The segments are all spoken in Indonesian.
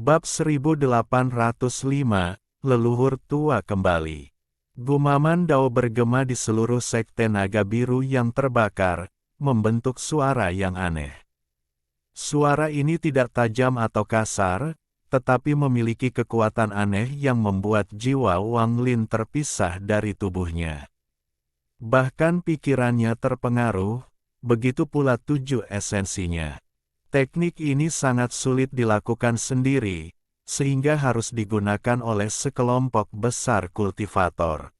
Bab 1805, Leluhur Tua Kembali. Gumaman Dao bergema di seluruh sekte naga biru yang terbakar, membentuk suara yang aneh. Suara ini tidak tajam atau kasar, tetapi memiliki kekuatan aneh yang membuat jiwa Wang Lin terpisah dari tubuhnya. Bahkan pikirannya terpengaruh, begitu pula 7 esensinya. Teknik ini sangat sulit dilakukan sendiri, sehingga harus digunakan oleh sekelompok besar kultivator.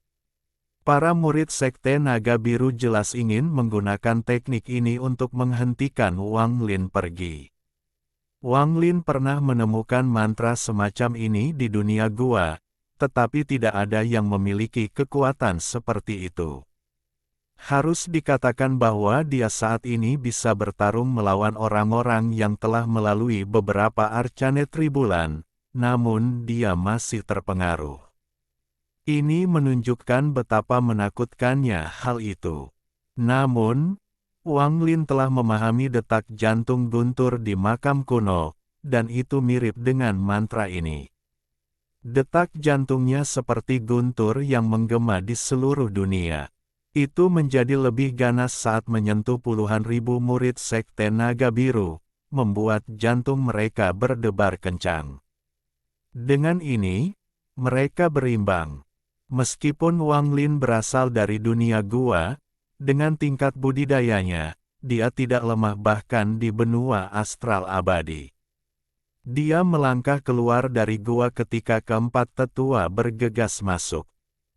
Para murid sekte naga biru jelas ingin menggunakan teknik ini untuk menghentikan Wang Lin pergi. Wang Lin pernah menemukan mantra semacam ini di dunia gua, tetapi tidak ada yang memiliki kekuatan seperti itu. Harus dikatakan bahwa dia saat ini bisa bertarung melawan orang-orang yang telah melalui beberapa arcane tribulan, namun dia masih terpengaruh. Ini menunjukkan betapa menakutkannya hal itu. Namun, Wang Lin telah memahami detak jantung guntur di makam kuno, dan itu mirip dengan mantra ini. Detak jantungnya seperti guntur yang menggema di seluruh dunia. Itu menjadi lebih ganas saat menyentuh puluhan ribu murid sekte naga biru, membuat jantung mereka berdebar kencang. Dengan ini, mereka berimbang. Meskipun Wang Lin berasal dari dunia gua, dengan tingkat budidayanya, dia tidak lemah bahkan di benua astral abadi. Dia melangkah keluar dari gua ketika keempat tetua bergegas masuk.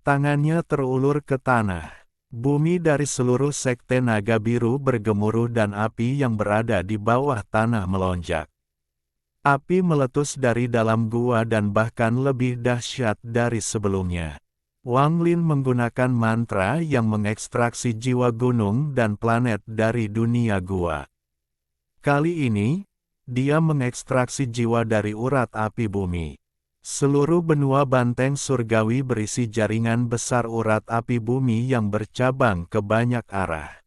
Tangannya terulur ke tanah. Bumi dari seluruh sekte naga biru bergemuruh dan api yang berada di bawah tanah melonjak. Api meletus dari dalam gua dan bahkan lebih dahsyat dari sebelumnya. Wang Lin menggunakan mantra yang mengekstraksi jiwa gunung dan planet dari dunia gua. Kali ini, dia mengekstraksi jiwa dari urat api bumi. Seluruh benua banteng surgawi berisi jaringan besar urat api bumi yang bercabang ke banyak arah.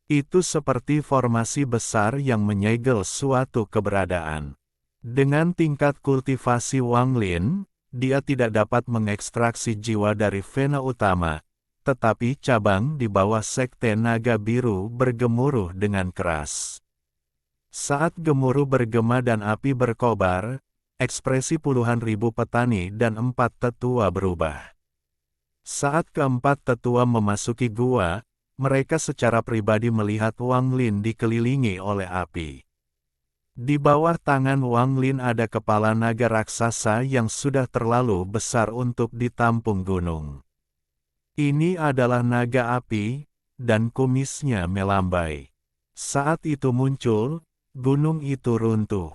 Itu seperti formasi besar yang menyegel suatu keberadaan. Dengan tingkat kultivasi Wang Lin, dia tidak dapat mengekstraksi jiwa dari vena utama, tetapi cabang di bawah sekte naga biru bergemuruh dengan keras. Saat gemuruh bergema dan api berkobar, ekspresi puluhan ribu petani dan 4 tetua berubah. Saat keempat tetua memasuki gua, mereka secara pribadi melihat Wang Lin dikelilingi oleh api. Di bawah tangan Wang Lin ada kepala naga raksasa yang sudah terlalu besar untuk ditampung gunung. Ini adalah naga api, dan kumisnya melambai. Saat itu muncul, gunung itu runtuh.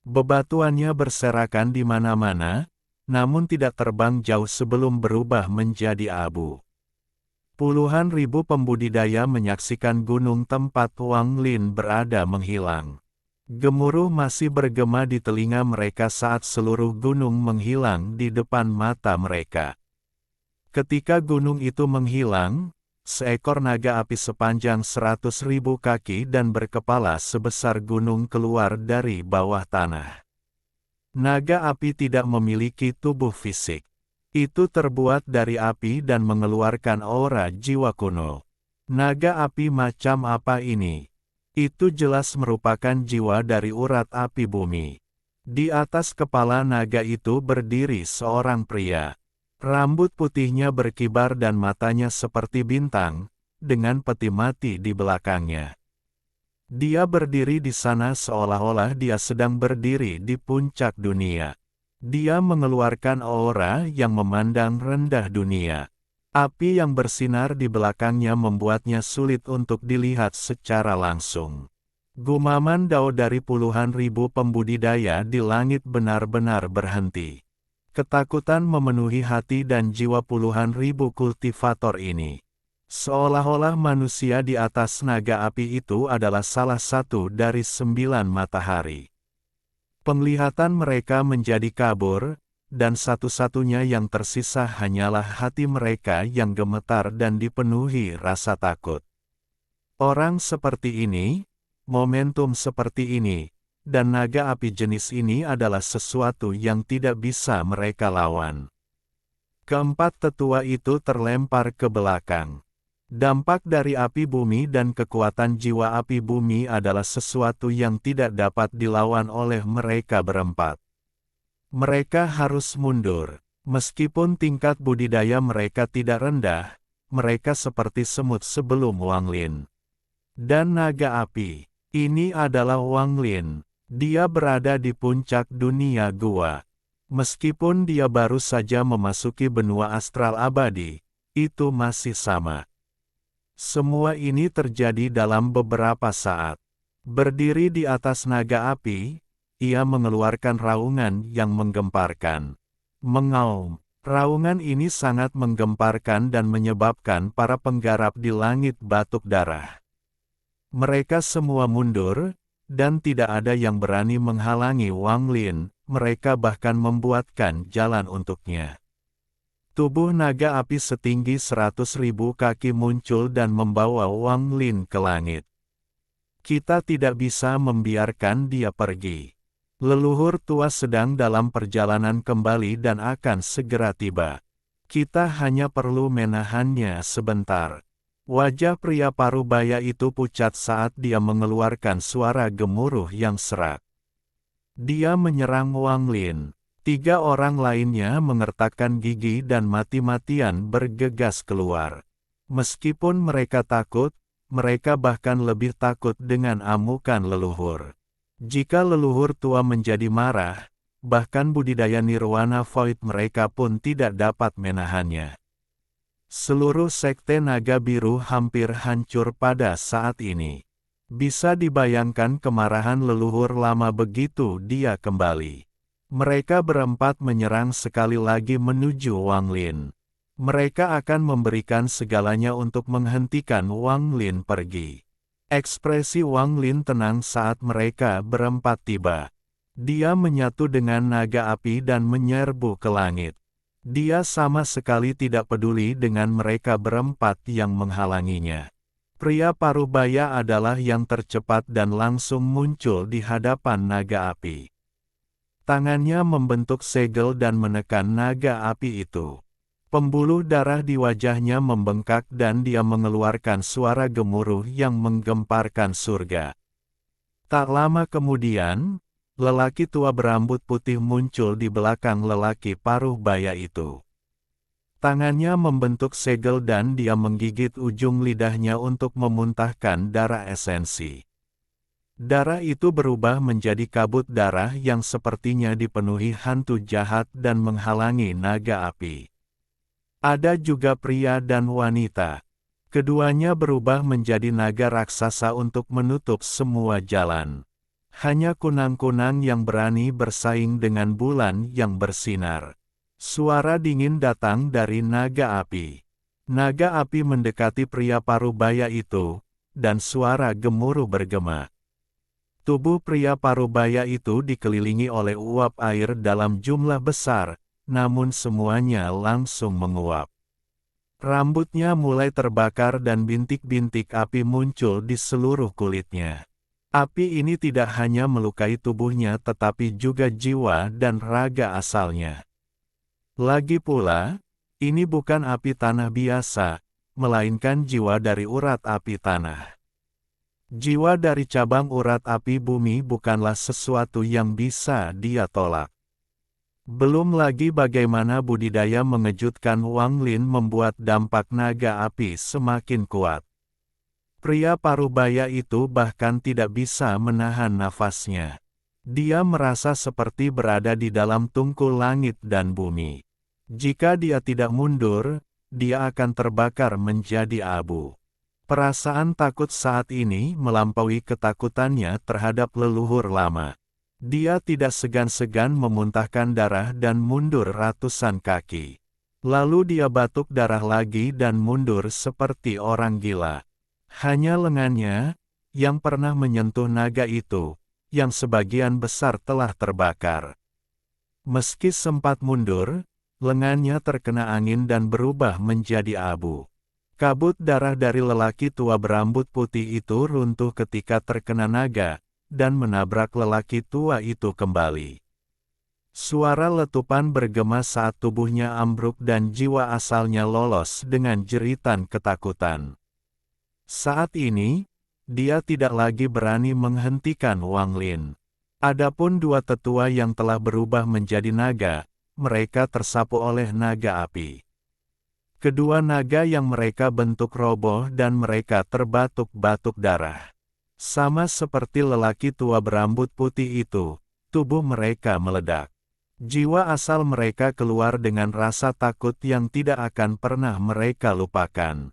Bebatuannya berserakan di mana-mana, namun tidak terbang jauh sebelum berubah menjadi abu. Puluhan ribu pembudidaya menyaksikan gunung tempat Wang Lin berada menghilang. Gemuruh masih bergema di telinga mereka saat seluruh gunung menghilang di depan mata mereka. Ketika gunung itu menghilang, seekor naga api sepanjang 100.000 kaki dan berkepala sebesar gunung keluar dari bawah tanah. Naga api tidak memiliki tubuh fisik. Itu terbuat dari api dan mengeluarkan aura jiwa kuno. Naga api macam apa ini? Itu jelas merupakan jiwa dari urat api bumi. Di atas kepala naga itu berdiri seorang pria. Rambut putihnya berkibar dan matanya seperti bintang, dengan peti mati di belakangnya. Dia berdiri di sana seolah-olah dia sedang berdiri di puncak dunia. Dia mengeluarkan aura yang memandang rendah dunia. Api yang bersinar di belakangnya membuatnya sulit untuk dilihat secara langsung. Gumaman Dao dari puluhan ribu pembudidaya di langit benar-benar berhenti. Ketakutan memenuhi hati dan jiwa puluhan ribu kultivator ini. Seolah-olah manusia di atas naga api itu adalah salah satu dari 9 matahari. Penglihatan mereka menjadi kabur, dan satu-satunya yang tersisa hanyalah hati mereka yang gemetar dan dipenuhi rasa takut. Orang seperti ini, momentum seperti ini, dan naga api jenis ini adalah sesuatu yang tidak bisa mereka lawan. Keempat tetua itu terlempar ke belakang. Dampak dari api bumi dan kekuatan jiwa api bumi adalah sesuatu yang tidak dapat dilawan oleh mereka berempat. Mereka harus mundur. Meskipun tingkat budidaya mereka tidak rendah, mereka seperti semut sebelum Wang Lin. Dan naga api. Ini adalah Wang Lin. Dia berada di puncak dunia gua. Meskipun dia baru saja memasuki benua astral abadi, itu masih sama. Semua ini terjadi dalam beberapa saat. Berdiri di atas naga api, ia mengeluarkan raungan yang menggemparkan. Mengaum. Raungan ini sangat menggemparkan dan menyebabkan para penggarap di langit batuk darah. Mereka semua mundur, dan tidak ada yang berani menghalangi Wang Lin, mereka bahkan membuatkan jalan untuknya. Tubuh naga api setinggi 100.000 kaki muncul dan membawa Wang Lin ke langit. Kita tidak bisa membiarkan dia pergi. Leluhur tua sedang dalam perjalanan kembali dan akan segera tiba. Kita hanya perlu menahannya sebentar. Wajah pria parubaya itu pucat saat dia mengeluarkan suara gemuruh yang serak. Dia menyerang Wang Lin. 3 orang lainnya mengertakkan gigi dan mati-matian bergegas keluar. Meskipun mereka takut, mereka bahkan lebih takut dengan amukan leluhur. Jika leluhur tua menjadi marah, bahkan budidaya nirwana void mereka pun tidak dapat menahannya. Seluruh sekte naga biru hampir hancur pada saat ini. Bisa dibayangkan kemarahan leluhur lama begitu dia kembali. Mereka berempat menyerang sekali lagi menuju Wang Lin. Mereka akan memberikan segalanya untuk menghentikan Wang Lin pergi. Ekspresi Wang Lin tenang saat mereka berempat tiba. Dia menyatu dengan naga api dan menyerbu ke langit. Dia sama sekali tidak peduli dengan mereka berempat yang menghalanginya. Pria parubaya adalah yang tercepat dan langsung muncul di hadapan naga api. Tangannya membentuk segel dan menekan naga api itu. Pembuluh darah di wajahnya membengkak dan dia mengeluarkan suara gemuruh yang menggemparkan surga. Tak lama kemudian, lelaki tua berambut putih muncul di belakang lelaki paruh baya itu. Tangannya membentuk segel dan dia menggigit ujung lidahnya untuk memuntahkan darah esensi. Darah itu berubah menjadi kabut darah yang sepertinya dipenuhi hantu jahat dan menghalangi naga api. Ada juga pria dan wanita. Keduanya berubah menjadi naga raksasa untuk menutup semua jalan. Hanya kunang-kunang yang berani bersaing dengan bulan yang bersinar. Suara dingin datang dari naga api. Naga api mendekati pria parubaya itu, dan suara gemuruh bergema. Tubuh pria parubaya itu dikelilingi oleh uap air dalam jumlah besar, namun semuanya langsung menguap. Rambutnya mulai terbakar dan bintik-bintik api muncul di seluruh kulitnya. Api ini tidak hanya melukai tubuhnya tetapi juga jiwa dan raga asalnya. Lagi pula, ini bukan api tanah biasa, melainkan jiwa dari urat api tanah. Jiwa dari cabang urat api bumi bukanlah sesuatu yang bisa dia tolak. Belum lagi bagaimana budidaya mengejutkan Wang Lin membuat dampak naga api semakin kuat. Pria parubaya itu bahkan tidak bisa menahan nafasnya. Dia merasa seperti berada di dalam tungku langit dan bumi. Jika dia tidak mundur, dia akan terbakar menjadi abu. Perasaan takut saat ini melampaui ketakutannya terhadap leluhur lama. Dia tidak segan-segan memuntahkan darah dan mundur ratusan kaki. Lalu dia batuk darah lagi dan mundur seperti orang gila. Hanya lengannya, yang pernah menyentuh naga itu, yang sebagian besar telah terbakar. Meski sempat mundur, lengannya terkena angin dan berubah menjadi abu. Kabut darah dari lelaki tua berambut putih itu runtuh ketika terkena naga, dan menabrak lelaki tua itu kembali. Suara letupan bergema saat tubuhnya ambruk dan jiwa asalnya lolos dengan jeritan ketakutan. Saat ini, dia tidak lagi berani menghentikan Wang Lin. Adapun dua tetua yang telah berubah menjadi naga, mereka tersapu oleh naga api. Kedua naga yang mereka bentuk roboh dan mereka terbatuk-batuk darah. Sama seperti lelaki tua berambut putih itu, tubuh mereka meledak. Jiwa asal mereka keluar dengan rasa takut yang tidak akan pernah mereka lupakan.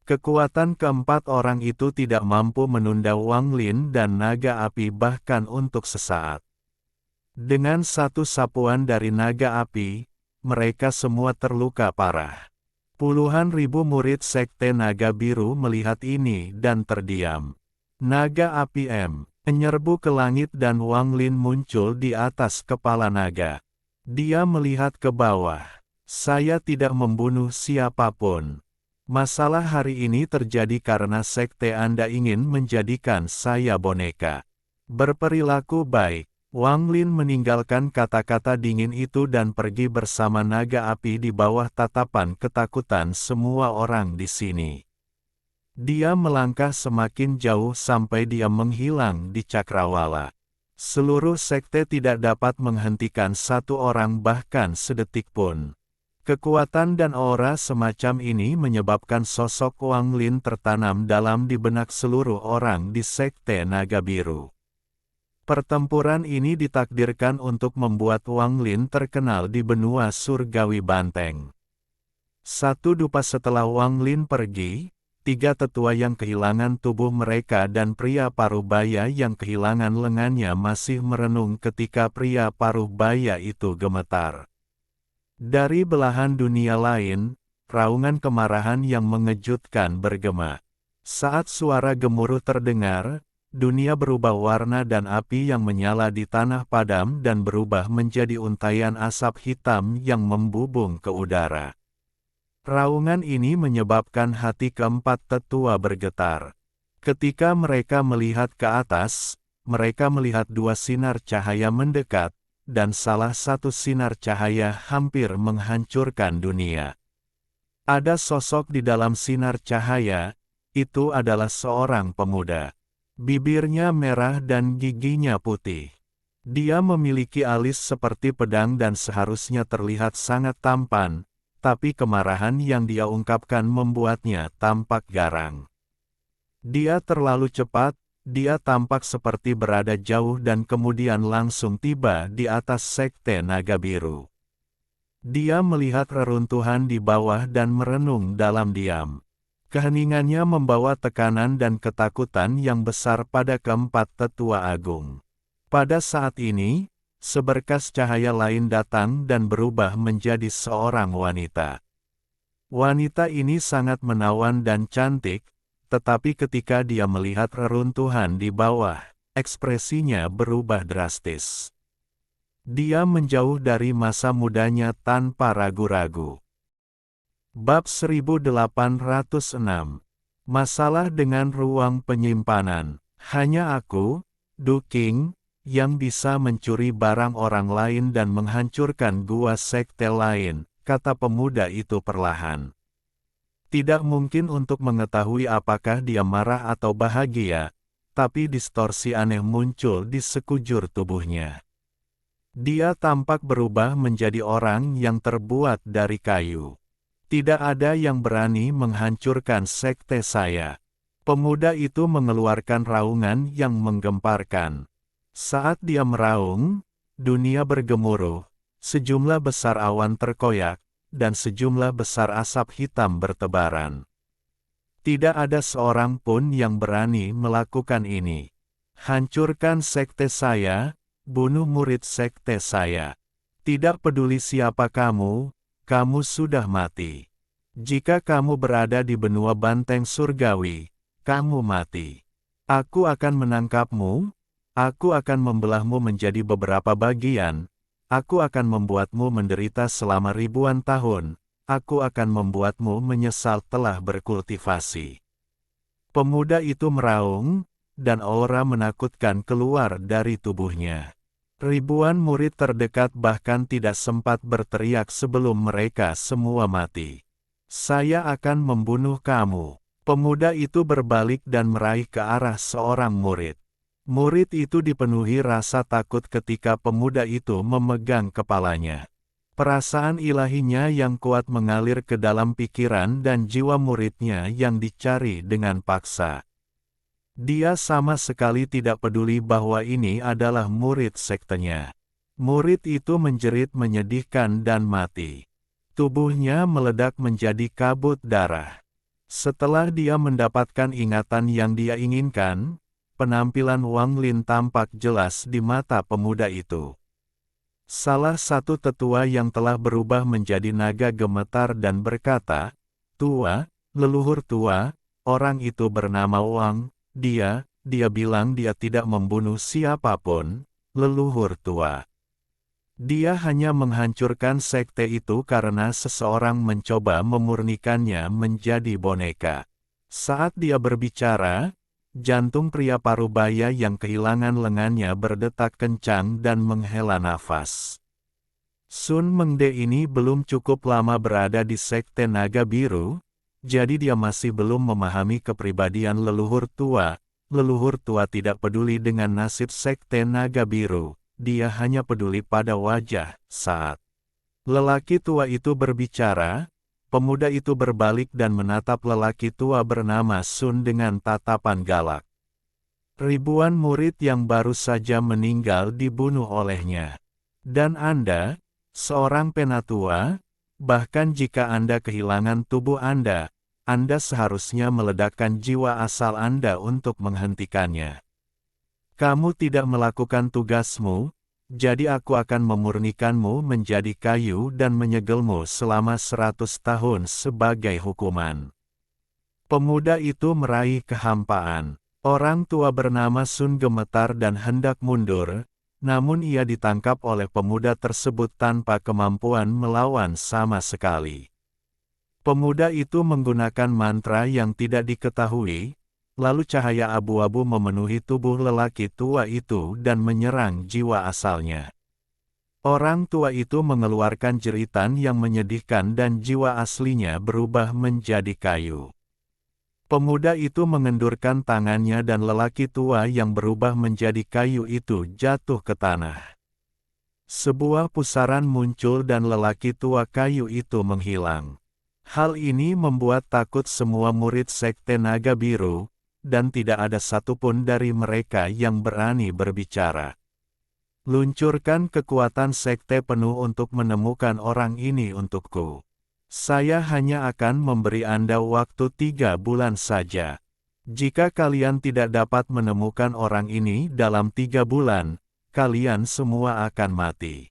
Kekuatan keempat orang itu tidak mampu menunda Wang Lin dan naga api bahkan untuk sesaat. Dengan satu sapuan dari naga api, mereka semua terluka parah. Puluhan ribu murid Sekte Naga Biru melihat ini dan terdiam. Naga api menyerbu ke langit dan Wang Lin muncul di atas kepala naga. Dia melihat ke bawah. Saya tidak membunuh siapapun. Masalah hari ini terjadi karena sekte Anda ingin menjadikan saya boneka. Berperilaku baik. Wang Lin meninggalkan kata-kata dingin itu dan pergi bersama naga api di bawah tatapan ketakutan semua orang di sini. Dia melangkah semakin jauh sampai dia menghilang di cakrawala. Seluruh sekte tidak dapat menghentikan satu orang bahkan sedetik pun. Kekuatan dan aura semacam ini menyebabkan sosok Wang Lin tertanam dalam di benak seluruh orang di Sekte Naga Biru. Pertempuran ini ditakdirkan untuk membuat Wang Lin terkenal di benua surgawi Banteng. Satu dupa setelah Wang Lin pergi, tiga tetua yang kehilangan tubuh mereka dan pria paruh baya yang kehilangan lengannya masih merenung ketika pria paruh baya itu gemetar. Dari belahan dunia lain, raungan kemarahan yang mengejutkan bergema. Saat suara gemuruh terdengar, dunia berubah warna dan api yang menyala di tanah padam dan berubah menjadi untaian asap hitam yang membubung ke udara. Raungan ini menyebabkan hati keempat tetua bergetar. Ketika mereka melihat ke atas, mereka melihat dua sinar cahaya mendekat, dan salah satu sinar cahaya hampir menghancurkan dunia. Ada sosok di dalam sinar cahaya, itu adalah seorang pemuda. Bibirnya merah dan giginya putih. Dia memiliki alis seperti pedang dan seharusnya terlihat sangat tampan, tapi kemarahan yang dia ungkapkan membuatnya tampak garang. Dia terlalu cepat, dia tampak seperti berada jauh dan kemudian langsung tiba di atas Sekte Naga Biru. Dia melihat reruntuhan di bawah dan merenung dalam diam. Keheningannya membawa tekanan dan ketakutan yang besar pada keempat tetua agung. Pada saat ini, seberkas cahaya lain datang dan berubah menjadi seorang wanita. Wanita ini sangat menawan dan cantik, tetapi ketika dia melihat reruntuhan di bawah, ekspresinya berubah drastis. Dia menjauh dari masa mudanya tanpa ragu-ragu. Bab 1806. Masalah dengan ruang penyimpanan. Hanya aku, Du King, yang bisa mencuri barang orang lain dan menghancurkan gua sekte lain, kata pemuda itu perlahan. Tidak mungkin untuk mengetahui apakah dia marah atau bahagia, tapi distorsi aneh muncul di sekujur tubuhnya. Dia tampak berubah menjadi orang yang terbuat dari kayu. Tidak ada yang berani menghancurkan sekte saya. Pemuda itu mengeluarkan raungan yang menggemparkan. Saat dia meraung, dunia bergemuruh, sejumlah besar awan terkoyak, dan sejumlah besar asap hitam bertebaran. Tidak ada seorang pun yang berani melakukan ini. Hancurkan sekte saya, bunuh murid sekte saya. Tidak peduli siapa kamu, kamu sudah mati. Jika kamu berada di benua Banteng Surgawi, kamu mati. Aku akan menangkapmu. Aku akan membelahmu menjadi beberapa bagian, aku akan membuatmu menderita selama ribuan tahun, aku akan membuatmu menyesal telah berkultivasi. Pemuda itu meraung, dan aura menakutkan keluar dari tubuhnya. Ribuan murid terdekat bahkan tidak sempat berteriak sebelum mereka semua mati. "Saya akan membunuh kamu." Pemuda itu berbalik dan meraih ke arah seorang murid. Murid itu dipenuhi rasa takut ketika pemuda itu memegang kepalanya. Perasaan ilahinya yang kuat mengalir ke dalam pikiran dan jiwa muridnya yang dicari dengan paksa. Dia sama sekali tidak peduli bahwa ini adalah murid sektenya. Murid itu menjerit menyedihkan dan mati. Tubuhnya meledak menjadi kabut darah. Setelah dia mendapatkan ingatan yang dia inginkan, penampilan Wang Lin tampak jelas di mata pemuda itu. Salah satu tetua yang telah berubah menjadi naga gemetar dan berkata, "Tua, leluhur tua, orang itu bernama Wang, dia bilang dia tidak membunuh siapapun, leluhur tua. Dia hanya menghancurkan sekte itu karena seseorang mencoba memurnikannya menjadi boneka." Saat dia berbicara, jantung pria parubaya yang kehilangan lengannya berdetak kencang dan menghela nafas. Sun Mengde ini belum cukup lama berada di Sekte Naga Biru, jadi dia masih belum memahami kepribadian leluhur tua. Leluhur tua tidak peduli dengan nasib Sekte Naga Biru, dia hanya peduli pada wajah. Saat lelaki tua itu berbicara, pemuda itu berbalik dan menatap lelaki tua bernama Sun dengan tatapan galak. Ribuan murid yang baru saja meninggal dibunuh olehnya. Dan Anda, seorang penatua, bahkan jika Anda kehilangan tubuh Anda seharusnya meledakkan jiwa asal Anda untuk menghentikannya. Kamu tidak melakukan tugasmu, jadi aku akan memurnikanmu menjadi kayu dan menyegelmu selama 100 tahun sebagai hukuman. Pemuda itu meraih kehampaan. Orang tua bernama Sun gemetar dan hendak mundur, namun ia ditangkap oleh pemuda tersebut tanpa kemampuan melawan sama sekali. Pemuda itu menggunakan mantra yang tidak diketahui, lalu cahaya abu-abu memenuhi tubuh lelaki tua itu dan menyerang jiwa asalnya. Orang tua itu mengeluarkan jeritan yang menyedihkan dan jiwa aslinya berubah menjadi kayu. Pemuda itu mengendurkan tangannya dan lelaki tua yang berubah menjadi kayu itu jatuh ke tanah. Sebuah pusaran muncul dan lelaki tua kayu itu menghilang. Hal ini membuat takut semua murid Sekte Naga Biru, dan tidak ada satupun dari mereka yang berani berbicara. Luncurkan kekuatan sekte penuh untuk menemukan orang ini untukku. Saya hanya akan memberi Anda waktu 3 bulan saja. Jika kalian tidak dapat menemukan orang ini dalam 3 bulan, kalian semua akan mati.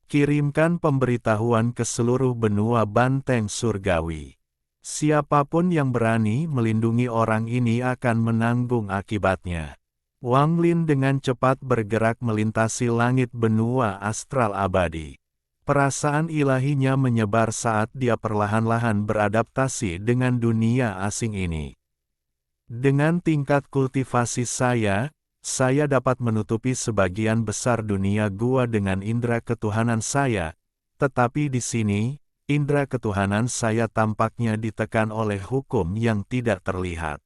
Kirimkan pemberitahuan ke seluruh benua banteng surgawi. Siapapun yang berani melindungi orang ini akan menanggung akibatnya. Wang Lin dengan cepat bergerak melintasi langit benua astral abadi. Perasaan ilahinya menyebar saat dia perlahan-lahan beradaptasi dengan dunia asing ini. Dengan tingkat kultivasi saya dapat menutupi sebagian besar dunia gua dengan indera ketuhanan saya, tetapi di sini, indera ketuhanan saya tampaknya ditekan oleh hukum yang tidak terlihat.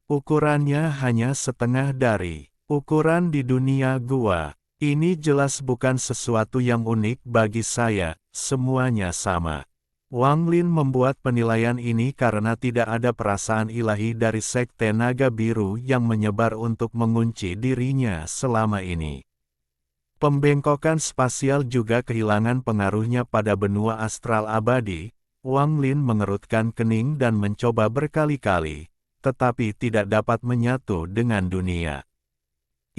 Ukurannya hanya setengah dari ukuran di dunia gua. Ini jelas bukan sesuatu yang unik bagi saya, semuanya sama. Wang Lin membuat penilaian ini karena tidak ada perasaan ilahi dari Sekte Naga Biru yang menyebar untuk mengunci dirinya selama ini. Pembengkokan spasial juga kehilangan pengaruhnya pada benua astral abadi. Wang Lin mengerutkan kening dan mencoba berkali-kali, tetapi tidak dapat menyatu dengan dunia.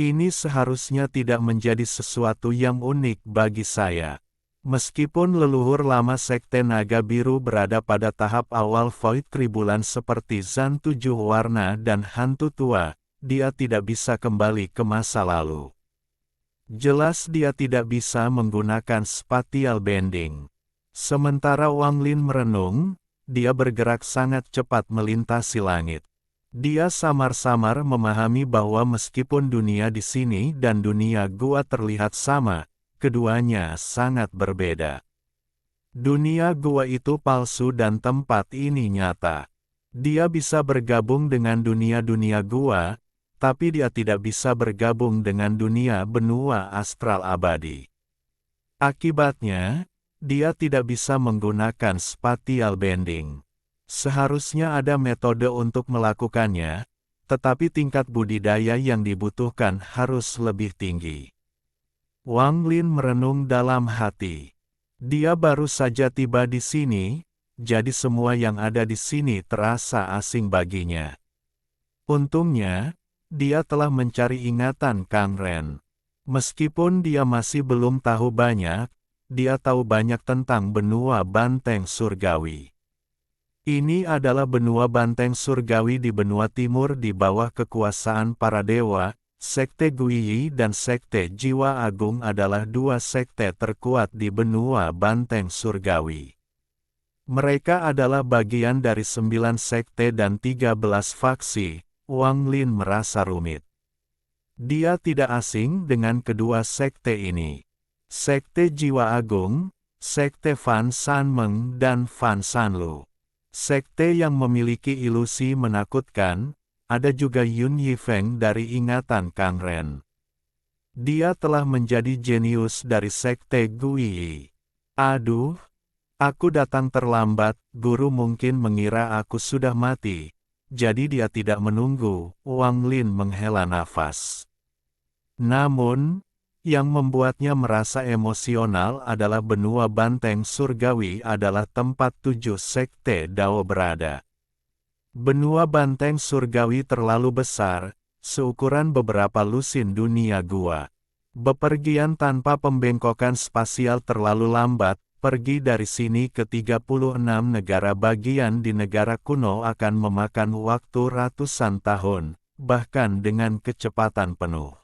Ini seharusnya tidak menjadi sesuatu yang unik bagi saya. Meskipun leluhur lama Sekte Naga Biru berada pada tahap awal Void Kribulan seperti Zan 7 warna dan hantu tua, dia tidak bisa kembali ke masa lalu. Jelas dia tidak bisa menggunakan spatial bending. Sementara Wang Lin merenung, dia bergerak sangat cepat melintasi langit. Dia samar-samar memahami bahwa meskipun dunia di sini dan dunia gua terlihat sama, keduanya sangat berbeda. Dunia gua itu palsu dan tempat ini nyata. Dia bisa bergabung dengan dunia-dunia gua, tapi dia tidak bisa bergabung dengan dunia benua astral abadi. Akibatnya, dia tidak bisa menggunakan spatial bending. Seharusnya ada metode untuk melakukannya, tetapi tingkat budidaya yang dibutuhkan harus lebih tinggi. Wang Lin merenung dalam hati. Dia baru saja tiba di sini, jadi semua yang ada di sini terasa asing baginya. Untungnya, dia telah mencari ingatan Kang Ren. Meskipun dia masih belum tahu banyak, dia tahu banyak tentang benua banteng surgawi. Ini adalah benua banteng surgawi di benua timur di bawah kekuasaan para dewa. Sekte Guiyi dan Sekte Jiwa Agung adalah dua sekte terkuat di benua banteng surgawi. Mereka adalah bagian dari 9 sekte dan 13 faksi. Wang Lin merasa rumit. Dia tidak asing dengan kedua sekte ini. Sekte Jiwa Agung, Sekte Fan Sanmeng dan Fan Sanlu. Sekte yang memiliki ilusi menakutkan, ada juga Yun Yifeng dari ingatan Kang Ren. Dia telah menjadi jenius dari Sekte Guiyi. Aduh, aku datang terlambat, guru mungkin mengira aku sudah mati, jadi dia tidak menunggu. Wang Lin menghela nafas. Namun, yang membuatnya merasa emosional adalah benua banteng surgawi adalah tempat 7 sekte Dao berada. Benua banteng surgawi terlalu besar, seukuran beberapa lusin dunia gua. Bepergian tanpa pembengkokan spasial terlalu lambat, pergi dari sini ke 36 negara bagian di negara kuno akan memakan waktu ratusan tahun, bahkan dengan kecepatan penuh.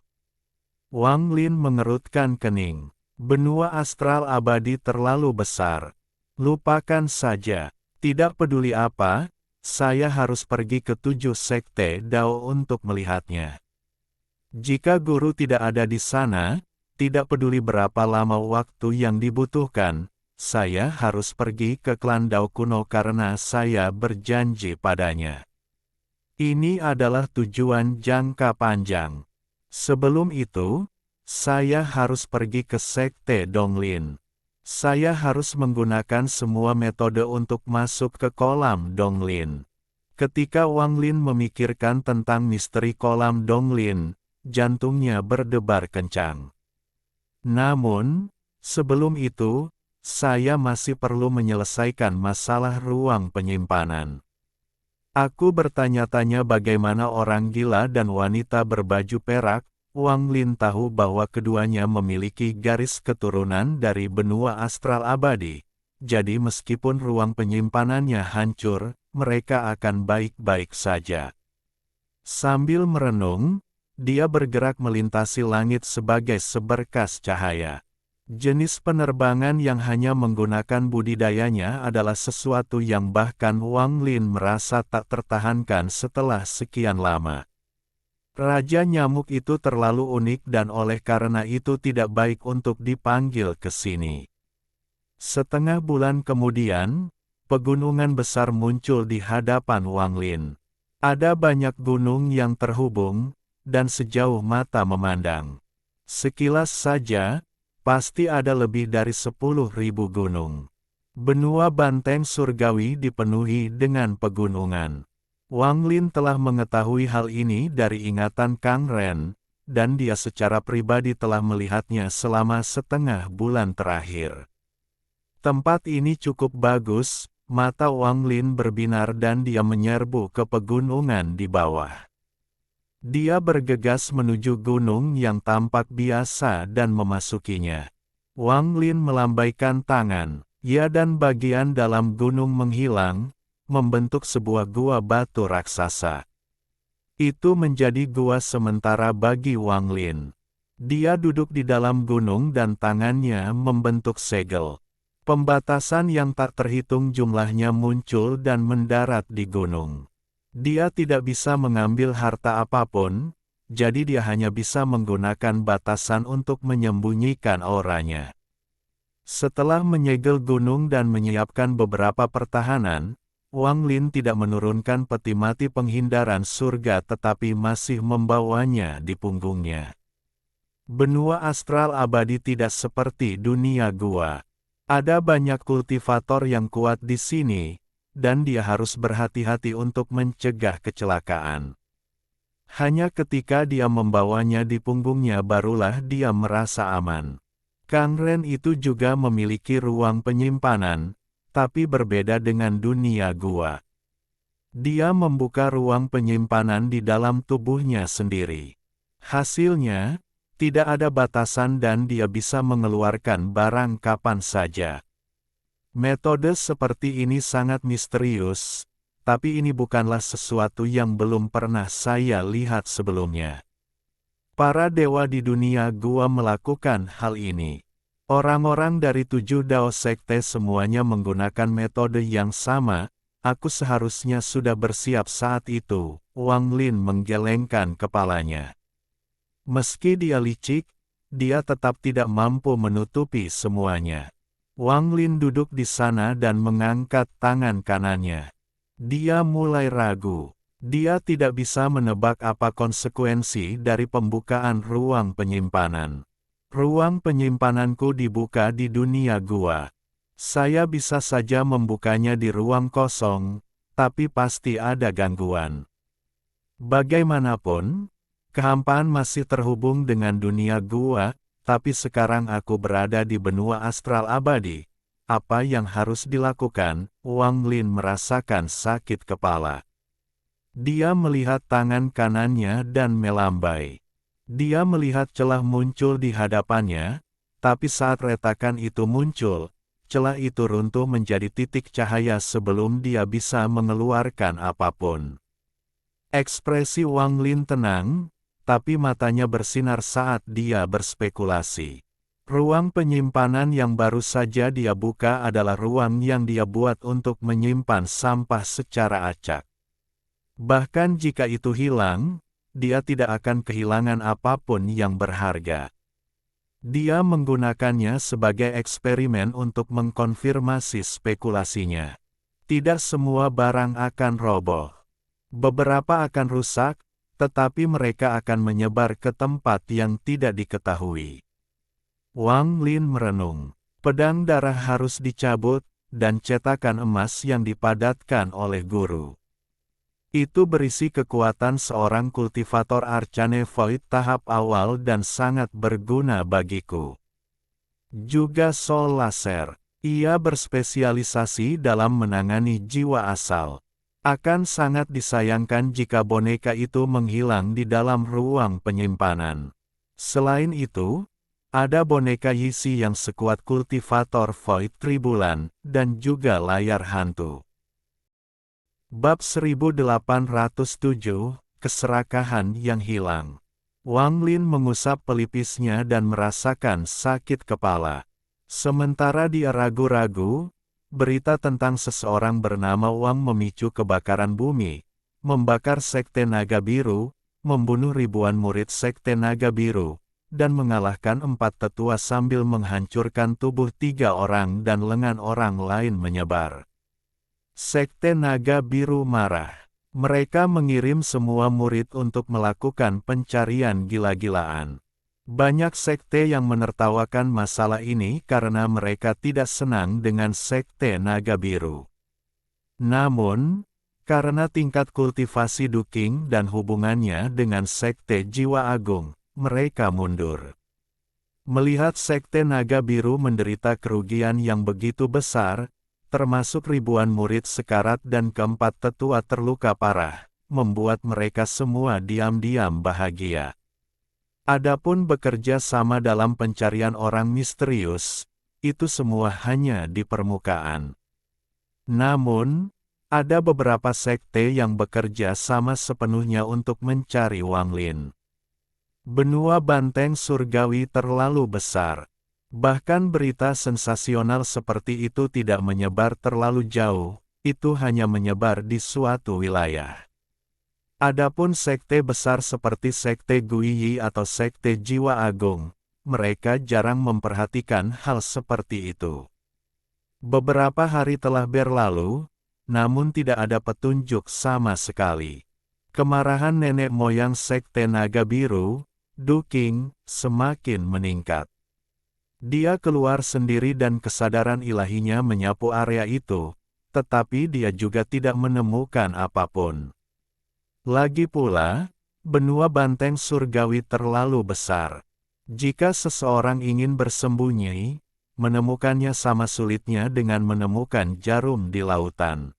Wang Lin mengerutkan kening. Benua astral abadi terlalu besar. Lupakan saja. Tidak peduli apa, saya harus pergi ke 7 sekte Dao untuk melihatnya. Jika guru tidak ada di sana, tidak peduli berapa lama waktu yang dibutuhkan, saya harus pergi ke klan Dao kuno karena saya berjanji padanya. Ini adalah tujuan jangka panjang. Sebelum itu, saya harus pergi ke Sekte Donglin. Saya harus menggunakan semua metode untuk masuk ke kolam Donglin. Ketika Wang Lin memikirkan tentang misteri kolam Donglin, jantungnya berdebar kencang. Namun, sebelum itu, saya masih perlu menyelesaikan masalah ruang penyimpanan. Aku bertanya-tanya bagaimana orang gila dan wanita berbaju perak. Wang Lin tahu bahwa keduanya memiliki garis keturunan dari benua astral abadi. Jadi meskipun ruang penyimpanannya hancur, mereka akan baik-baik saja. Sambil merenung, dia bergerak melintasi langit sebagai seberkas cahaya. Jenis penerbangan yang hanya menggunakan budidayanya adalah sesuatu yang bahkan Wang Lin merasa tak tertahankan setelah sekian lama. Raja nyamuk itu terlalu unik dan oleh karena itu tidak baik untuk dipanggil ke sini. Setengah bulan kemudian, pegunungan besar muncul di hadapan Wang Lin. Ada banyak gunung yang terhubung, dan sejauh mata memandang. Sekilas saja, pasti ada lebih dari 10.000 gunung. Benua banteng surgawi dipenuhi dengan pegunungan. Wang Lin telah mengetahui hal ini dari ingatan Kang Ren, dan dia secara pribadi telah melihatnya selama setengah bulan terakhir. Tempat ini cukup bagus, mata Wang Lin berbinar dan dia menyerbu ke pegunungan di bawah. Dia bergegas menuju gunung yang tampak biasa dan memasukinya. Wang Lin melambaikan tangan, ya dan bagian dalam gunung menghilang, membentuk sebuah gua batu raksasa. Itu menjadi gua sementara bagi Wang Lin. Dia duduk di dalam gunung dan tangannya membentuk segel. Pembatasan yang tak terhitung jumlahnya muncul dan mendarat di gunung. Dia tidak bisa mengambil harta apapun, jadi dia hanya bisa menggunakan batasan untuk menyembunyikan auranya. Setelah menyegel gunung dan menyiapkan beberapa pertahanan, Wang Lin tidak menurunkan peti mati penghindaran surga tetapi masih membawanya di punggungnya. Benua astral abadi tidak seperti dunia gua. Ada banyak kultivator yang kuat di sini, dan dia harus berhati-hati untuk mencegah kecelakaan. Hanya ketika dia membawanya di punggungnya barulah dia merasa aman. Kang Ren itu juga memiliki ruang penyimpanan, tapi berbeda dengan dunia gua. Dia membuka ruang penyimpanan di dalam tubuhnya sendiri. Hasilnya, tidak ada batasan dan dia bisa mengeluarkan barang kapan saja. Metode seperti ini sangat misterius, tapi ini bukanlah sesuatu yang belum pernah saya lihat sebelumnya. Para dewa di dunia gua melakukan hal ini. Orang-orang dari 7 Dao Sekte semuanya menggunakan metode yang sama, aku seharusnya sudah bersiap saat itu, Wang Lin menggelengkan kepalanya. Meski dia licik, dia tetap tidak mampu menutupi semuanya. Wang Lin duduk di sana dan mengangkat tangan kanannya. Dia mulai ragu. Dia tidak bisa menebak apa konsekuensi dari pembukaan ruang penyimpanan. Ruang penyimpananku dibuka di dunia gua. Saya bisa saja membukanya di ruang kosong, tapi pasti ada gangguan. Bagaimanapun, kehampaan masih terhubung dengan dunia gua, tapi sekarang aku berada di benua astral abadi. Apa yang harus dilakukan? Wang Lin merasakan sakit kepala. Dia melihat tangan kanannya dan melambai. Dia melihat celah muncul di hadapannya, tapi saat retakan itu muncul, celah itu runtuh menjadi titik cahaya sebelum dia bisa mengeluarkan apapun. Ekspresi Wang Lin tenang, tapi matanya bersinar saat dia berspekulasi. Ruang penyimpanan yang baru saja dia buka adalah ruang yang dia buat untuk menyimpan sampah secara acak. Bahkan jika itu hilang, dia tidak akan kehilangan apapun yang berharga. Dia menggunakannya sebagai eksperimen untuk mengkonfirmasi spekulasinya. Tidak semua barang akan roboh. Beberapa akan rusak, tetapi mereka akan menyebar ke tempat yang tidak diketahui. Wang Lin merenung. Pedang darah harus dicabut, dan cetakan emas yang dipadatkan oleh guru. Itu berisi kekuatan seorang kultivator Arcane Void tahap awal dan sangat berguna bagiku. Juga Soul Laser. Ia berspesialisasi dalam menangani jiwa asal. Akan sangat disayangkan jika boneka itu menghilang di dalam ruang penyimpanan. Selain itu, ada boneka Yisi yang sekuat kultivator Void Tribulan, dan juga layar hantu. Bab 1807, Keserakahan yang hilang. Wang Lin mengusap pelipisnya dan merasakan sakit kepala. Sementara dia ragu-ragu, berita tentang seseorang bernama Wang memicu kebakaran bumi, membakar Sekte Naga Biru, membunuh ribuan murid Sekte Naga Biru, dan mengalahkan 4 tetua sambil menghancurkan tubuh 3 orang dan lengan orang lain menyebar. Sekte Naga Biru marah. Mereka mengirim semua murid untuk melakukan pencarian gila-gilaan. Banyak sekte yang menertawakan masalah ini karena mereka tidak senang dengan Sekte Naga Biru. Namun, karena tingkat kultivasi Duking dan hubungannya dengan Sekte Jiwa Agung, mereka mundur. Melihat Sekte Naga Biru menderita kerugian yang begitu besar, termasuk ribuan murid sekarat dan keempat tetua terluka parah, membuat mereka semua diam-diam bahagia. Adapun bekerja sama dalam pencarian orang misterius, itu semua hanya di permukaan. Namun, ada beberapa sekte yang bekerja sama sepenuhnya untuk mencari Wang Lin. Benua banteng surgawi terlalu besar. Bahkan berita sensasional seperti itu tidak menyebar terlalu jauh, itu hanya menyebar di suatu wilayah. Adapun sekte besar seperti sekte Guiyi atau sekte Jiwa Agung, mereka jarang memperhatikan hal seperti itu. Beberapa hari telah berlalu, namun tidak ada petunjuk sama sekali. Kemarahan nenek moyang sekte Naga Biru, Duking, semakin meningkat. Dia keluar sendiri dan kesadaran ilahinya menyapu area itu, tetapi dia juga tidak menemukan apapun. Lagi pula, benua banteng surgawi terlalu besar. Jika seseorang ingin bersembunyi, menemukannya sama sulitnya dengan menemukan jarum di lautan.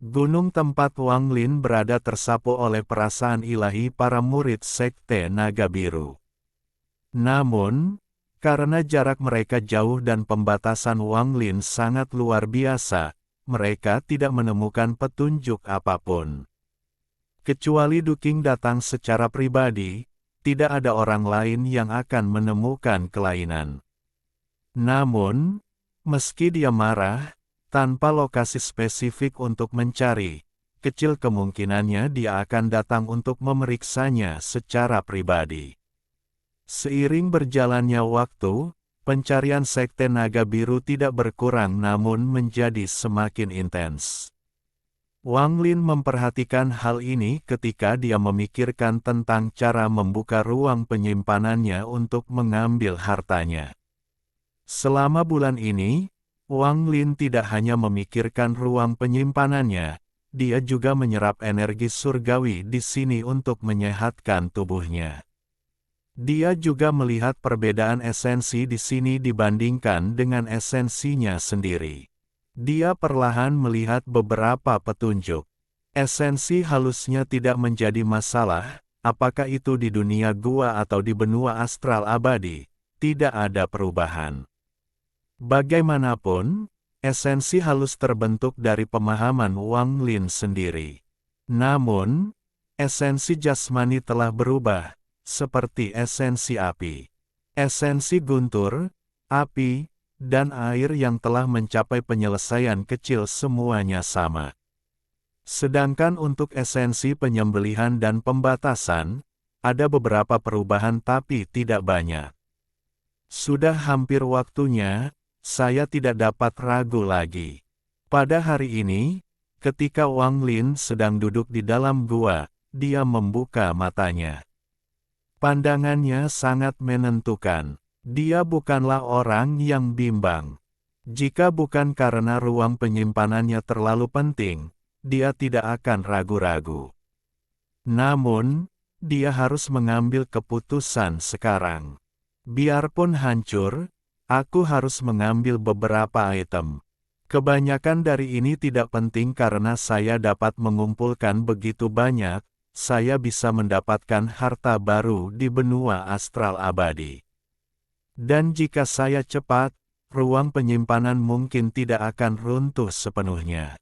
Gunung tempat Wang Lin berada tersapu oleh perasaan ilahi para murid sekte Naga Biru. Namun, karena jarak mereka jauh dan pembatasan Wang Lin sangat luar biasa, mereka tidak menemukan petunjuk apapun. Kecuali Duking datang secara pribadi, tidak ada orang lain yang akan menemukan kelainan. Namun, meski dia marah, tanpa lokasi spesifik untuk mencari, kecil kemungkinannya dia akan datang untuk memeriksanya secara pribadi. Seiring berjalannya waktu, pencarian sekte Naga Biru tidak berkurang namun menjadi semakin intens. Wang Lin memperhatikan hal ini ketika dia memikirkan tentang cara membuka ruang penyimpanannya untuk mengambil hartanya. Selama bulan ini, Wang Lin tidak hanya memikirkan ruang penyimpanannya, dia juga menyerap energi surgawi di sini untuk menyehatkan tubuhnya. Dia juga melihat perbedaan esensi di sini dibandingkan dengan esensinya sendiri. Dia perlahan melihat beberapa petunjuk. Esensi halusnya tidak menjadi masalah, apakah itu di dunia gua atau di benua astral abadi, tidak ada perubahan. Bagaimanapun, esensi halus terbentuk dari pemahaman Wang Lin sendiri. Namun, esensi jasmani telah berubah, seperti esensi api. Esensi guntur, api, dan air yang telah mencapai penyelesaian kecil semuanya sama. Sedangkan untuk esensi penyembelihan dan pembatasan, ada beberapa perubahan tapi tidak banyak. Sudah hampir waktunya, saya tidak dapat ragu lagi. Pada hari ini, ketika Wang Lin sedang duduk di dalam gua, dia membuka matanya. Pandangannya sangat menentukan. Dia bukanlah orang yang bimbang. Jika bukan karena ruang penyimpanannya terlalu penting, dia tidak akan ragu-ragu. Namun, dia harus mengambil keputusan sekarang. Biarpun hancur, aku harus mengambil beberapa item. Kebanyakan dari ini tidak penting karena saya dapat mengumpulkan begitu banyak, saya bisa mendapatkan harta baru di benua astral abadi. Dan jika saya cepat, ruang penyimpanan mungkin tidak akan runtuh sepenuhnya.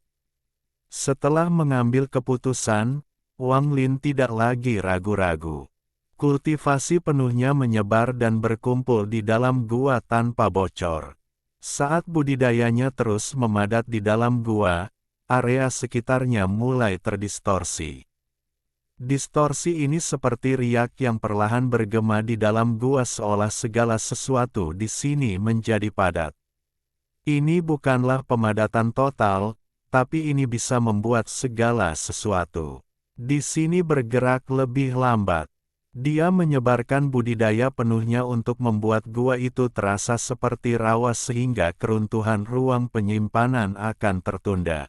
Setelah mengambil keputusan, Wang Lin tidak lagi ragu-ragu. Kultivasi penuhnya menyebar dan berkumpul di dalam gua tanpa bocor. Saat budidayanya terus memadat di dalam gua, area sekitarnya mulai terdistorsi. Distorsi ini seperti riak yang perlahan bergema di dalam gua seolah segala sesuatu di sini menjadi padat. Ini bukanlah pemadatan total, tapi ini bisa membuat segala sesuatu di sini bergerak lebih lambat. Dia menyebarkan budidaya penuhnya untuk membuat gua itu terasa seperti rawa sehingga keruntuhan ruang penyimpanan akan tertunda.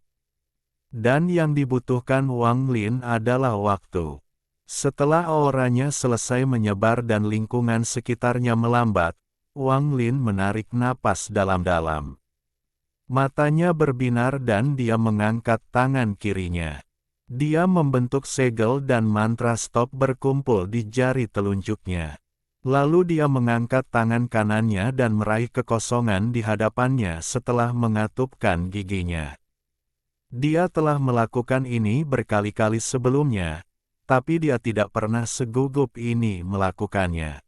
Dan yang dibutuhkan Wang Lin adalah waktu. Setelah auranya selesai menyebar dan lingkungan sekitarnya melambat, Wang Lin menarik napas dalam-dalam. Matanya berbinar dan dia mengangkat tangan kirinya. Dia membentuk segel dan mantra stop berkumpul di jari telunjuknya. Lalu dia mengangkat tangan kanannya dan meraih kekosongan di hadapannya setelah mengatupkan giginya. Dia telah melakukan ini berkali-kali sebelumnya, tapi dia tidak pernah segugup ini melakukannya.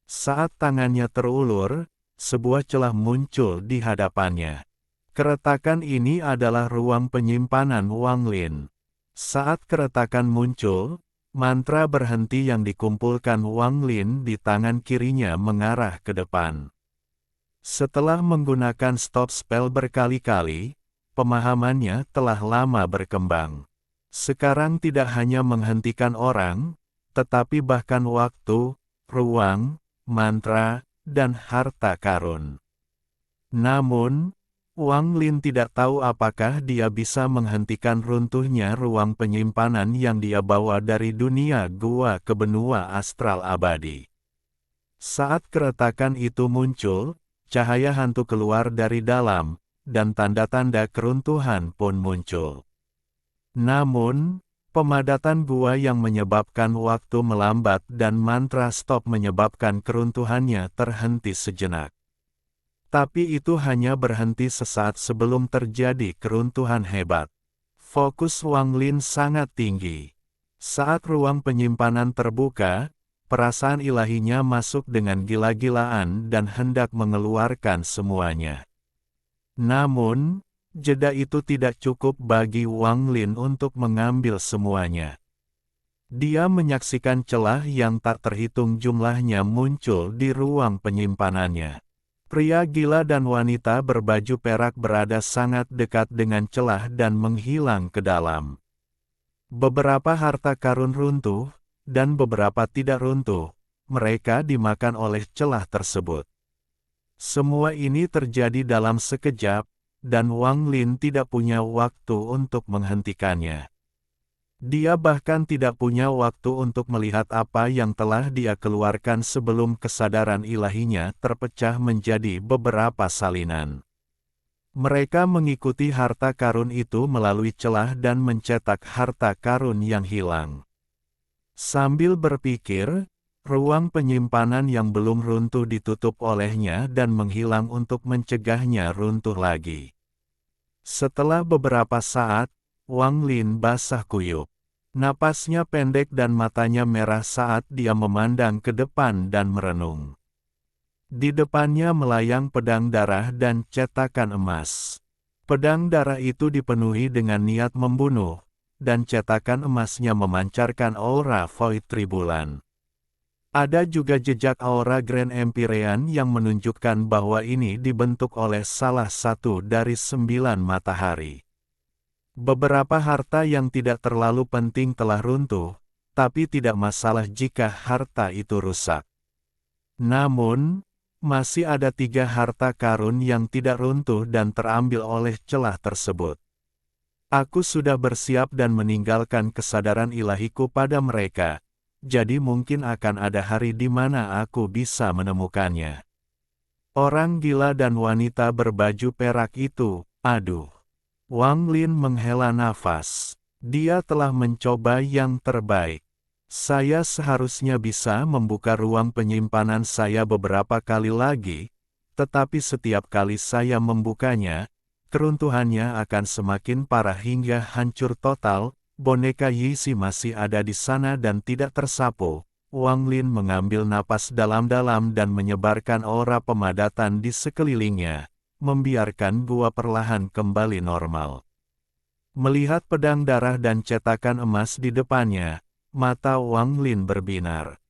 Saat tangannya terulur, sebuah celah muncul di hadapannya. Keretakan ini adalah ruang penyimpanan Wang Lin. Saat keretakan muncul, mantra berhenti yang dikumpulkan Wang Lin di tangan kirinya mengarah ke depan. Setelah menggunakan stop spell berkali-kali, pemahamannya telah lama berkembang. Sekarang tidak hanya menghentikan orang, tetapi bahkan waktu, ruang, mantra, dan harta karun. Namun, Wang Lin tidak tahu apakah dia bisa menghentikan runtuhnya ruang penyimpanan yang dia bawa dari dunia gua ke benua astral abadi. Saat keretakan itu muncul, cahaya hantu keluar dari dalam, dan tanda-tanda keruntuhan pun muncul. Namun, pemadatan gua yang menyebabkan waktu melambat dan mantra stop menyebabkan keruntuhannya terhenti sejenak. Tapi itu hanya berhenti sesaat sebelum terjadi keruntuhan hebat. Fokus Wang Lin sangat tinggi. Saat ruang penyimpanan terbuka, perasaan ilahinya masuk dengan gila-gilaan dan hendak mengeluarkan semuanya. Namun, jeda itu tidak cukup bagi Wang Lin untuk mengambil semuanya. Dia menyaksikan celah yang tak terhitung jumlahnya muncul di ruang penyimpanannya. Pria gila dan wanita berbaju perak berada sangat dekat dengan celah dan menghilang ke dalam. Beberapa harta karun runtuh, dan beberapa tidak runtuh. Mereka dimakan oleh celah tersebut. Semua ini terjadi dalam sekejap, dan Wang Lin tidak punya waktu untuk menghentikannya. Dia bahkan tidak punya waktu untuk melihat apa yang telah dia keluarkan sebelum kesadaran ilahinya terpecah menjadi beberapa salinan. Mereka mengikuti harta karun itu melalui celah dan mencetak harta karun yang hilang. Sambil berpikir, ruang penyimpanan yang belum runtuh ditutup olehnya dan menghilang untuk mencegahnya runtuh lagi. Setelah beberapa saat, Wang Lin basah kuyup. Napasnya pendek dan matanya merah saat dia memandang ke depan dan merenung. Di depannya melayang pedang darah dan cetakan emas. Pedang darah itu dipenuhi dengan niat membunuh, dan cetakan emasnya memancarkan aura void tribulan. Ada juga jejak aura Grand Empyrean yang menunjukkan bahwa ini dibentuk oleh salah satu dari 9 matahari. Beberapa harta yang tidak terlalu penting telah runtuh, tapi tidak masalah jika harta itu rusak. Namun, masih ada 3 harta karun yang tidak runtuh dan terambil oleh celah tersebut. Aku sudah bersiap dan meninggalkan kesadaran ilahiku pada mereka, jadi mungkin akan ada hari di mana aku bisa menemukannya. Orang gila dan wanita berbaju perak itu, aduh. Wang Lin menghela nafas. Dia telah mencoba yang terbaik. Saya seharusnya bisa membuka ruang penyimpanan saya beberapa kali lagi, tetapi setiap kali saya membukanya, keruntuhannya akan semakin parah hingga hancur total. Boneka Yixi masih ada di sana dan tidak tersapu. Wang Lin mengambil napas dalam-dalam dan menyebarkan aura pemadatan di sekelilingnya, membiarkan gua perlahan kembali normal. Melihat pedang darah dan cetakan emas di depannya, mata Wang Lin berbinar.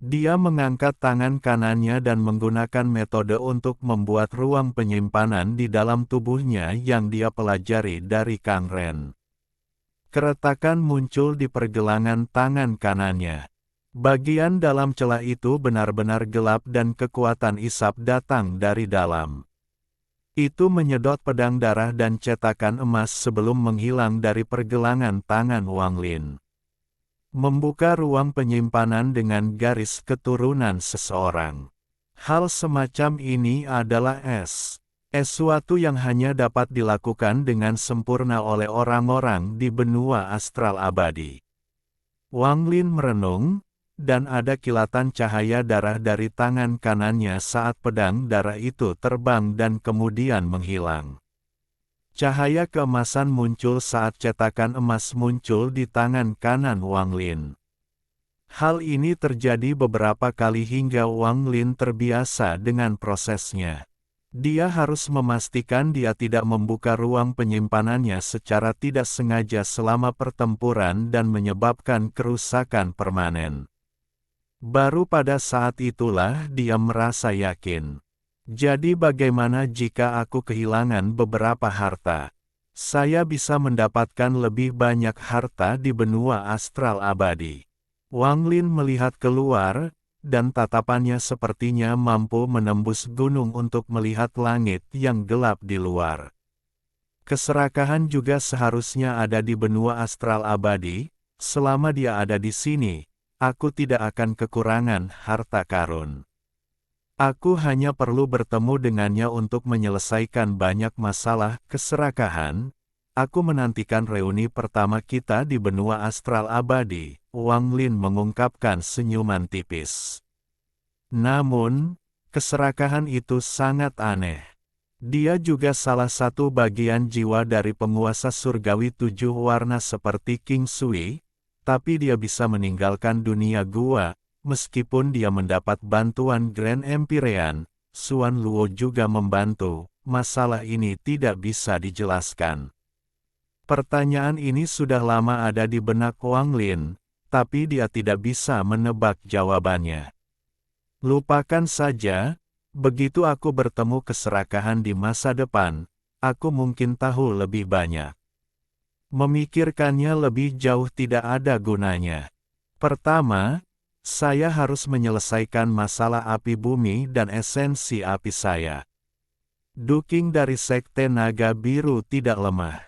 Dia mengangkat tangan kanannya dan menggunakan metode untuk membuat ruang penyimpanan di dalam tubuhnya yang dia pelajari dari Kang Ren. Keretakan muncul di pergelangan tangan kanannya. Bagian dalam celah itu benar-benar gelap dan kekuatan isap datang dari dalam. Itu menyedot pedang darah dan cetakan emas sebelum menghilang dari pergelangan tangan Wang Lin. Membuka ruang penyimpanan dengan garis keturunan seseorang. Hal semacam ini adalah sesuatu yang hanya dapat dilakukan dengan sempurna oleh orang-orang di benua astral abadi. Wang Lin merenung, dan ada kilatan cahaya darah dari tangan kanannya saat pedang darah itu terbang dan kemudian menghilang. Cahaya keemasan muncul saat cetakan emas muncul di tangan kanan Wang Lin. Hal ini terjadi beberapa kali hingga Wang Lin terbiasa dengan prosesnya. Dia harus memastikan dia tidak membuka ruang penyimpanannya secara tidak sengaja selama pertempuran dan menyebabkan kerusakan permanen. Baru pada saat itulah dia merasa yakin. Jadi bagaimana jika aku kehilangan beberapa harta? Saya bisa mendapatkan lebih banyak harta di benua astral abadi. Wang Lin melihat keluar, dan tatapannya sepertinya mampu menembus gunung untuk melihat langit yang gelap di luar. Keserakahan juga seharusnya ada di benua astral abadi. Selama dia ada di sini, aku tidak akan kekurangan harta karun. Aku hanya perlu bertemu dengannya untuk menyelesaikan banyak masalah keserakahan. Aku menantikan reuni pertama kita di benua astral abadi. Wang Lin mengungkapkan senyuman tipis. Namun, keserakahan itu sangat aneh. Dia juga salah satu bagian jiwa dari penguasa surgawi 7 warna seperti King Sui, tapi dia bisa meninggalkan dunia gua. Meskipun dia mendapat bantuan Grand Empyrean, Xuan Luo juga membantu. Masalah ini tidak bisa dijelaskan. Pertanyaan ini sudah lama ada di benak Wang Lin, tapi dia tidak bisa menebak jawabannya. Lupakan saja, begitu aku bertemu keserakahan di masa depan, aku mungkin tahu lebih banyak. Memikirkannya lebih jauh tidak ada gunanya. Pertama, saya harus menyelesaikan masalah api bumi dan esensi api saya. Duking dari Sekte Naga Biru tidak lemah.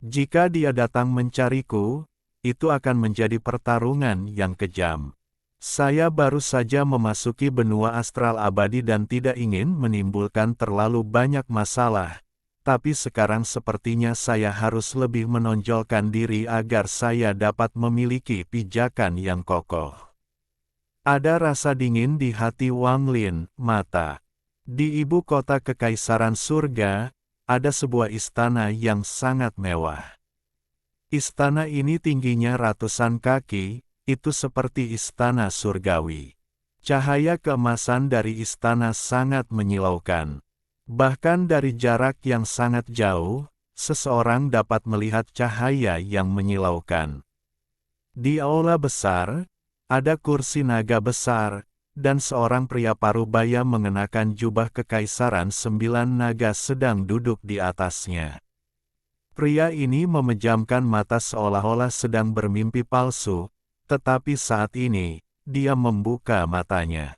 Jika dia datang mencariku, itu akan menjadi pertarungan yang kejam. Saya baru saja memasuki benua astral abadi dan tidak ingin menimbulkan terlalu banyak masalah, tapi sekarang sepertinya saya harus lebih menonjolkan diri agar saya dapat memiliki pijakan yang kokoh. Ada rasa dingin di hati Wang Lin, mata. Di ibu kota Kekaisaran Surga, ada sebuah istana yang sangat mewah. Istana ini tingginya ratusan kaki, itu seperti istana surgawi. Cahaya keemasan dari istana sangat menyilaukan. Bahkan dari jarak yang sangat jauh, seseorang dapat melihat cahaya yang menyilaukan. Di aula besar, ada kursi naga besar, dan seorang pria parubaya mengenakan jubah kekaisaran 9 naga sedang duduk di atasnya. Pria ini memejamkan mata seolah-olah sedang bermimpi palsu, tetapi saat ini, dia membuka matanya.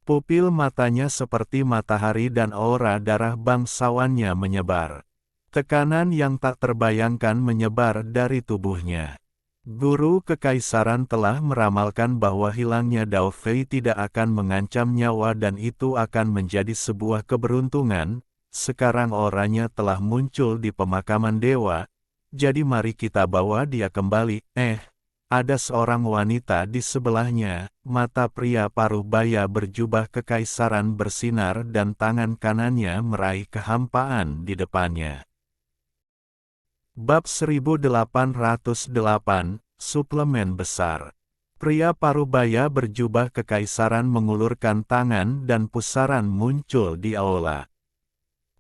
Pupil matanya seperti matahari dan aura darah bangsawannya menyebar. Tekanan yang tak terbayangkan menyebar dari tubuhnya. Guru Kekaisaran telah meramalkan bahwa hilangnya Dao Fei tidak akan mengancam nyawa dan itu akan menjadi sebuah keberuntungan. Sekarang auranya telah muncul di pemakaman dewa, jadi mari kita bawa dia kembali. Ada seorang wanita di sebelahnya, mata pria parubaya berjubah kekaisaran bersinar dan tangan kanannya meraih kehampaan di depannya. Bab 1808, Suplemen Besar. Pria parubaya berjubah kekaisaran mengulurkan tangan dan pusaran muncul di aula.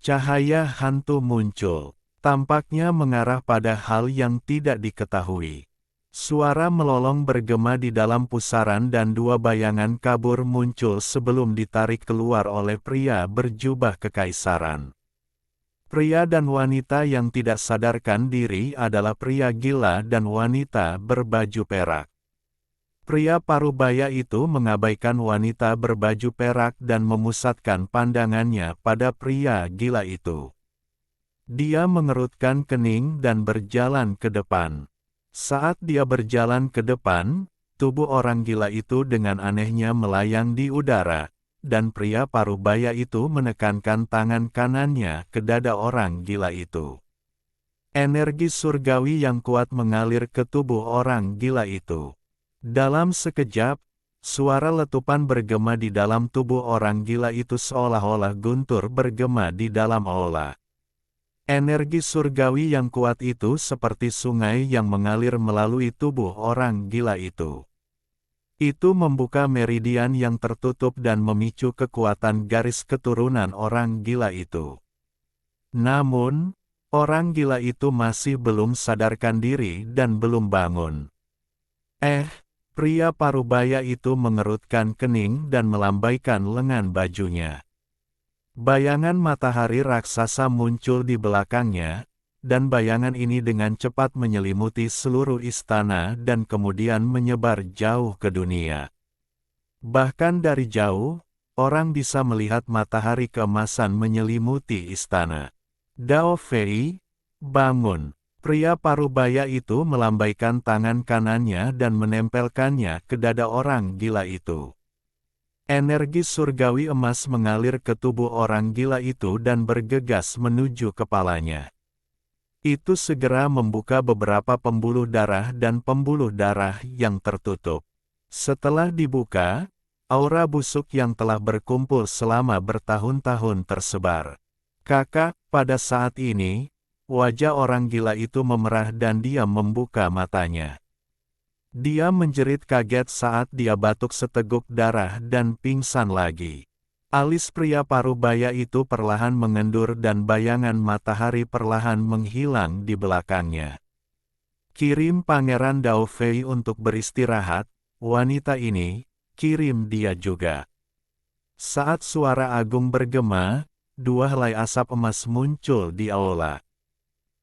Cahaya hantu muncul, tampaknya mengarah pada hal yang tidak diketahui. Suara melolong bergema di dalam pusaran dan 2 bayangan kabur muncul sebelum ditarik keluar oleh pria berjubah kekaisaran. Pria dan wanita yang tidak sadarkan diri adalah pria gila dan wanita berbaju perak. Pria parubaya itu mengabaikan wanita berbaju perak dan memusatkan pandangannya pada pria gila itu. Dia mengerutkan kening dan berjalan ke depan. Saat dia berjalan ke depan, tubuh orang gila itu dengan anehnya melayang di udara. Dan pria parubaya itu menekankan tangan kanannya ke dada orang gila itu. Energi surgawi yang kuat mengalir ke tubuh orang gila itu. Dalam sekejap, suara letupan bergema di dalam tubuh orang gila itu seolah-olah guntur bergema di dalam aula. Energi surgawi yang kuat itu seperti sungai yang mengalir melalui tubuh orang gila itu. Itu membuka meridian yang tertutup dan memicu kekuatan garis keturunan orang gila itu. Namun, orang gila itu masih belum sadarkan diri dan belum bangun. Pria parubaya itu mengerutkan kening dan melambaikan lengan bajunya. Bayangan matahari raksasa muncul di belakangnya, dan bayangan ini dengan cepat menyelimuti seluruh istana dan kemudian menyebar jauh ke dunia. Bahkan dari jauh, orang bisa melihat matahari keemasan menyelimuti istana. Dao Fei, bangun! Pria parubaya itu melambaikan tangan kanannya dan menempelkannya ke dada orang gila itu. Energi surgawi emas mengalir ke tubuh orang gila itu dan bergegas menuju kepalanya. Itu segera membuka beberapa pembuluh darah dan pembuluh darah yang tertutup. Setelah dibuka, aura busuk yang telah berkumpul selama bertahun-tahun tersebar. Kakak, pada saat ini, wajah orang gila itu memerah dan dia membuka matanya. Dia menjerit kaget saat dia batuk seteguk darah dan pingsan lagi. Alis pria parubaya itu perlahan mengendur dan bayangan matahari perlahan menghilang di belakangnya. Kirim Pangeran Dao Fei untuk beristirahat, wanita ini, kirim dia juga. Saat suara agung bergema, dua helai asap emas muncul di aula.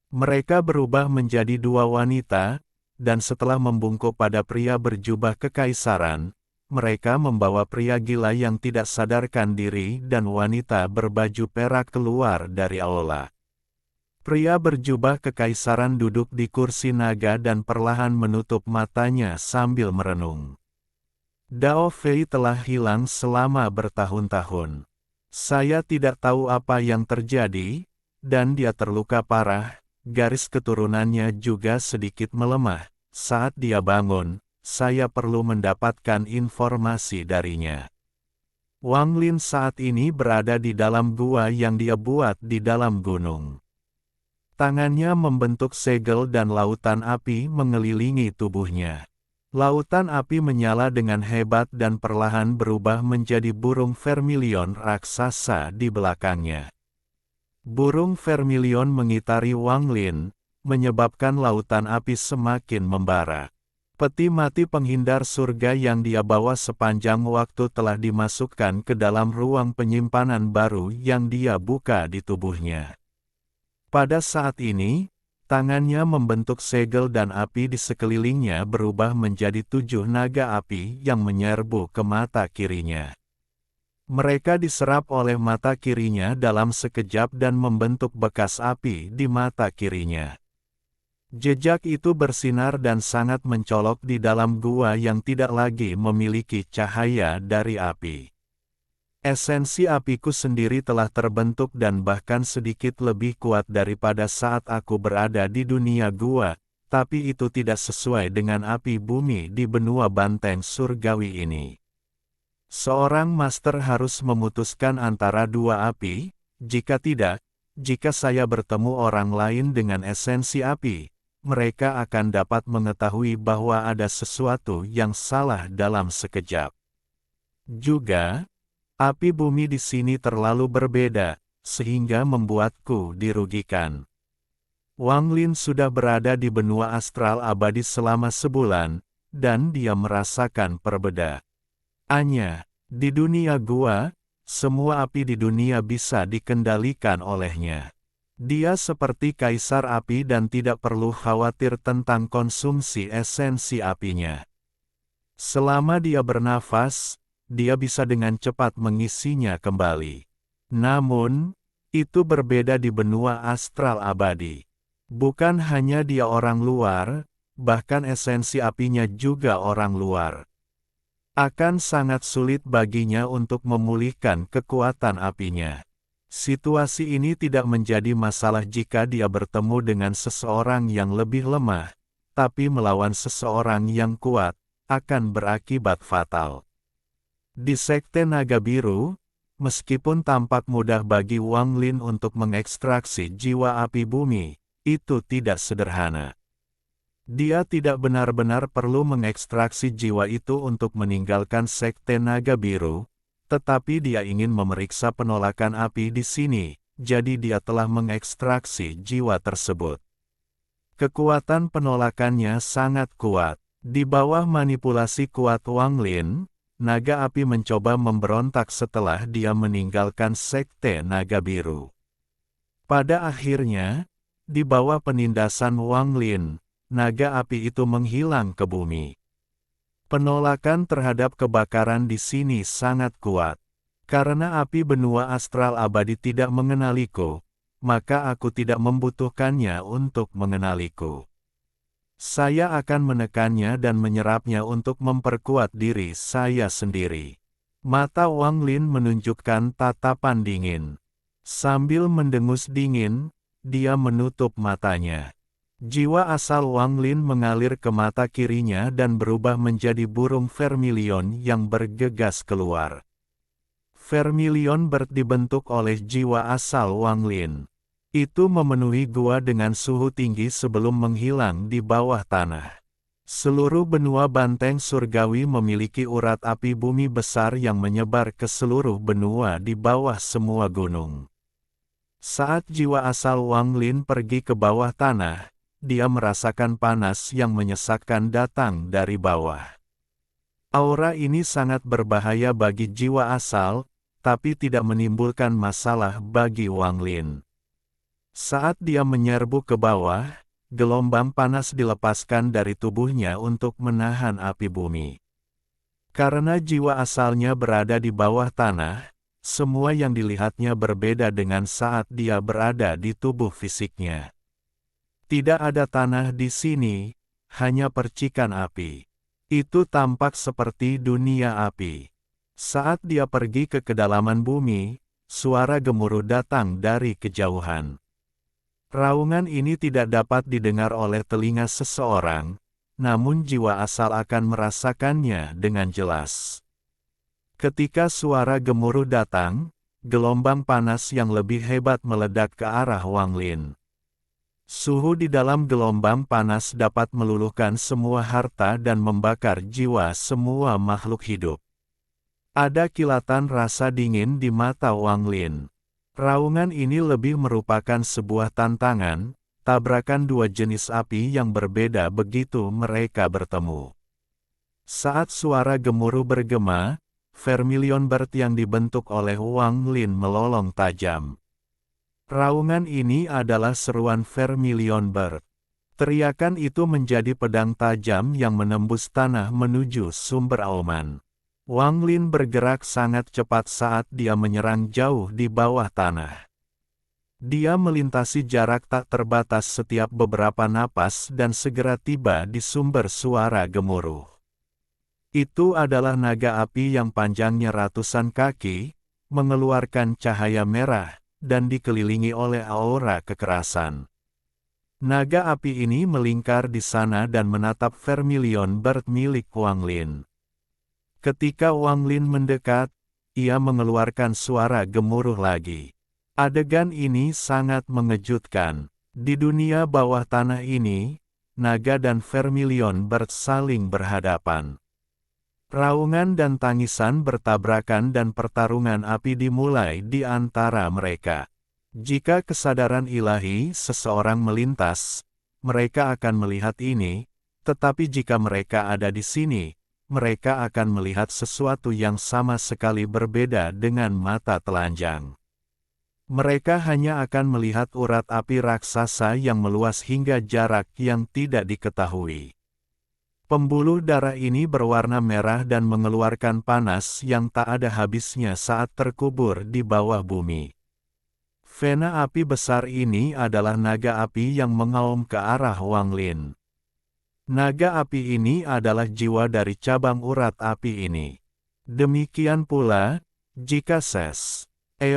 Mereka berubah menjadi dua wanita, dan setelah membungkuk pada pria berjubah kekaisaran, mereka membawa pria gila yang tidak sadarkan diri dan wanita berbaju perak keluar dari aula. Pria berjubah kekaisaran duduk di kursi naga dan perlahan menutup matanya sambil merenung. Dao Fei telah hilang selama bertahun-tahun. Saya tidak tahu apa yang terjadi, dan dia terluka parah, garis keturunannya juga sedikit melemah. Saat dia bangun, saya perlu mendapatkan informasi darinya. Wang Lin saat ini berada di dalam gua yang dia buat di dalam gunung. Tangannya membentuk segel dan lautan api mengelilingi tubuhnya. Lautan api menyala dengan hebat dan perlahan berubah menjadi burung vermilion raksasa di belakangnya. Burung vermilion mengitari Wang Lin, menyebabkan lautan api semakin membara. Peti mati penghindar surga yang dia bawa sepanjang waktu telah dimasukkan ke dalam ruang penyimpanan baru yang dia buka di tubuhnya. Pada saat ini, tangannya membentuk segel dan api di sekelilingnya berubah menjadi 7 naga api yang menyerbu ke mata kirinya. Mereka diserap oleh mata kirinya dalam sekejap dan membentuk bekas api di mata kirinya. Jejak itu bersinar dan sangat mencolok di dalam gua yang tidak lagi memiliki cahaya dari api. Esensi apiku sendiri telah terbentuk dan bahkan sedikit lebih kuat daripada saat aku berada di dunia gua, tapi itu tidak sesuai dengan api bumi di benua banteng surgawi ini. Seorang master harus memutuskan antara dua api, jika tidak, jika saya bertemu orang lain dengan esensi api, mereka akan dapat mengetahui bahwa ada sesuatu yang salah dalam sekejap. Juga, api bumi di sini terlalu berbeda, sehingga membuatku dirugikan. Wang Lin sudah berada di benua astral abadi selama sebulan, dan dia merasakan perbedaannya. Di dunia gua, semua api di dunia bisa dikendalikan olehnya. Dia seperti kaisar api dan tidak perlu khawatir tentang konsumsi esensi apinya. Selama dia bernafas, dia bisa dengan cepat mengisinya kembali. Namun, itu berbeda di benua astral abadi. Bukan hanya dia orang luar, bahkan esensi apinya juga orang luar. Akan sangat sulit baginya untuk memulihkan kekuatan apinya. Situasi ini tidak menjadi masalah jika dia bertemu dengan seseorang yang lebih lemah, tapi melawan seseorang yang kuat, akan berakibat fatal. Di Sekte Naga Biru, meskipun tampak mudah bagi Wang Lin untuk mengekstraksi jiwa api bumi, itu tidak sederhana. Dia tidak benar-benar perlu mengekstraksi jiwa itu untuk meninggalkan Sekte Naga Biru, tetapi dia ingin memeriksa penolakan api di sini, jadi dia telah mengekstraksi jiwa tersebut. Kekuatan penolakannya sangat kuat. Di bawah manipulasi kuat Wang Lin, naga api mencoba memberontak setelah dia meninggalkan Sekte Naga Biru. Pada akhirnya, di bawah penindasan Wang Lin, naga api itu menghilang ke bumi. Penolakan terhadap kebakaran di sini sangat kuat. Karena api benua astral abadi tidak mengenaliku, maka aku tidak membutuhkannya untuk mengenaliku. Saya akan menekannya dan menyerapnya untuk memperkuat diri saya sendiri. Mata Wang Lin menunjukkan tatapan dingin. Sambil mendengus dingin, dia menutup matanya. Jiwa asal Wang Lin mengalir ke mata kirinya dan berubah menjadi burung vermilion yang bergegas keluar. Vermilion bird dibentuk oleh jiwa asal Wang Lin. Itu memenuhi gua dengan suhu tinggi sebelum menghilang di bawah tanah. Seluruh benua banteng surgawi memiliki urat api bumi besar yang menyebar ke seluruh benua di bawah semua gunung. Saat jiwa asal Wang Lin pergi ke bawah tanah, dia merasakan panas yang menyesakkan datang dari bawah. Aura ini sangat berbahaya bagi jiwa asal, tapi tidak menimbulkan masalah bagi Wang Lin. Saat dia menyerbu ke bawah, gelombang panas dilepaskan dari tubuhnya untuk menahan api bumi. Karena jiwa asalnya berada di bawah tanah, semua yang dilihatnya berbeda dengan saat dia berada di tubuh fisiknya. Tidak ada tanah di sini, hanya percikan api. Itu tampak seperti dunia api. Saat dia pergi ke kedalaman bumi, suara gemuruh datang dari kejauhan. Raungan ini tidak dapat didengar oleh telinga seseorang, namun jiwa asal akan merasakannya dengan jelas. Ketika suara gemuruh datang, gelombang panas yang lebih hebat meledak ke arah Wang Lin. Suhu di dalam gelombang panas dapat meluluhkan semua harta dan membakar jiwa semua makhluk hidup. Ada kilatan rasa dingin di mata Wang Lin. Raungan ini lebih merupakan sebuah tantangan, tabrakan dua jenis api yang berbeda begitu mereka bertemu. Saat suara gemuruh bergema, vermilion bird yang dibentuk oleh Wang Lin melolong tajam. Raungan ini adalah seruan vermilion bird. Teriakan itu menjadi pedang tajam yang menembus tanah menuju sumber auman. Wang Lin bergerak sangat cepat saat dia menyerang jauh di bawah tanah. Dia melintasi jarak tak terbatas setiap beberapa napas dan segera tiba di sumber suara gemuruh. Itu adalah naga api yang panjangnya ratusan kaki, mengeluarkan cahaya merah, dan dikelilingi oleh aura kekerasan. Naga api ini melingkar di sana dan menatap vermilion bird milik Wang Lin. Ketika Wang Lin mendekat, ia mengeluarkan suara gemuruh lagi. Adegan ini sangat mengejutkan. Di dunia bawah tanah ini, naga dan vermilion bird saling berhadapan. Raungan dan tangisan bertabrakan dan pertarungan api dimulai di antara mereka. Jika kesadaran ilahi seseorang melintas, mereka akan melihat ini, tetapi jika mereka ada di sini, mereka akan melihat sesuatu yang sama sekali berbeda dengan mata telanjang. Mereka hanya akan melihat urat api raksasa yang meluas hingga jarak yang tidak diketahui. Pembuluh darah ini berwarna merah dan mengeluarkan panas yang tak ada habisnya saat terkubur di bawah bumi. Vena api besar ini adalah naga api yang mengaum ke arah Wang Lin. Naga api ini adalah jiwa dari cabang urat api ini. Demikian pula, jika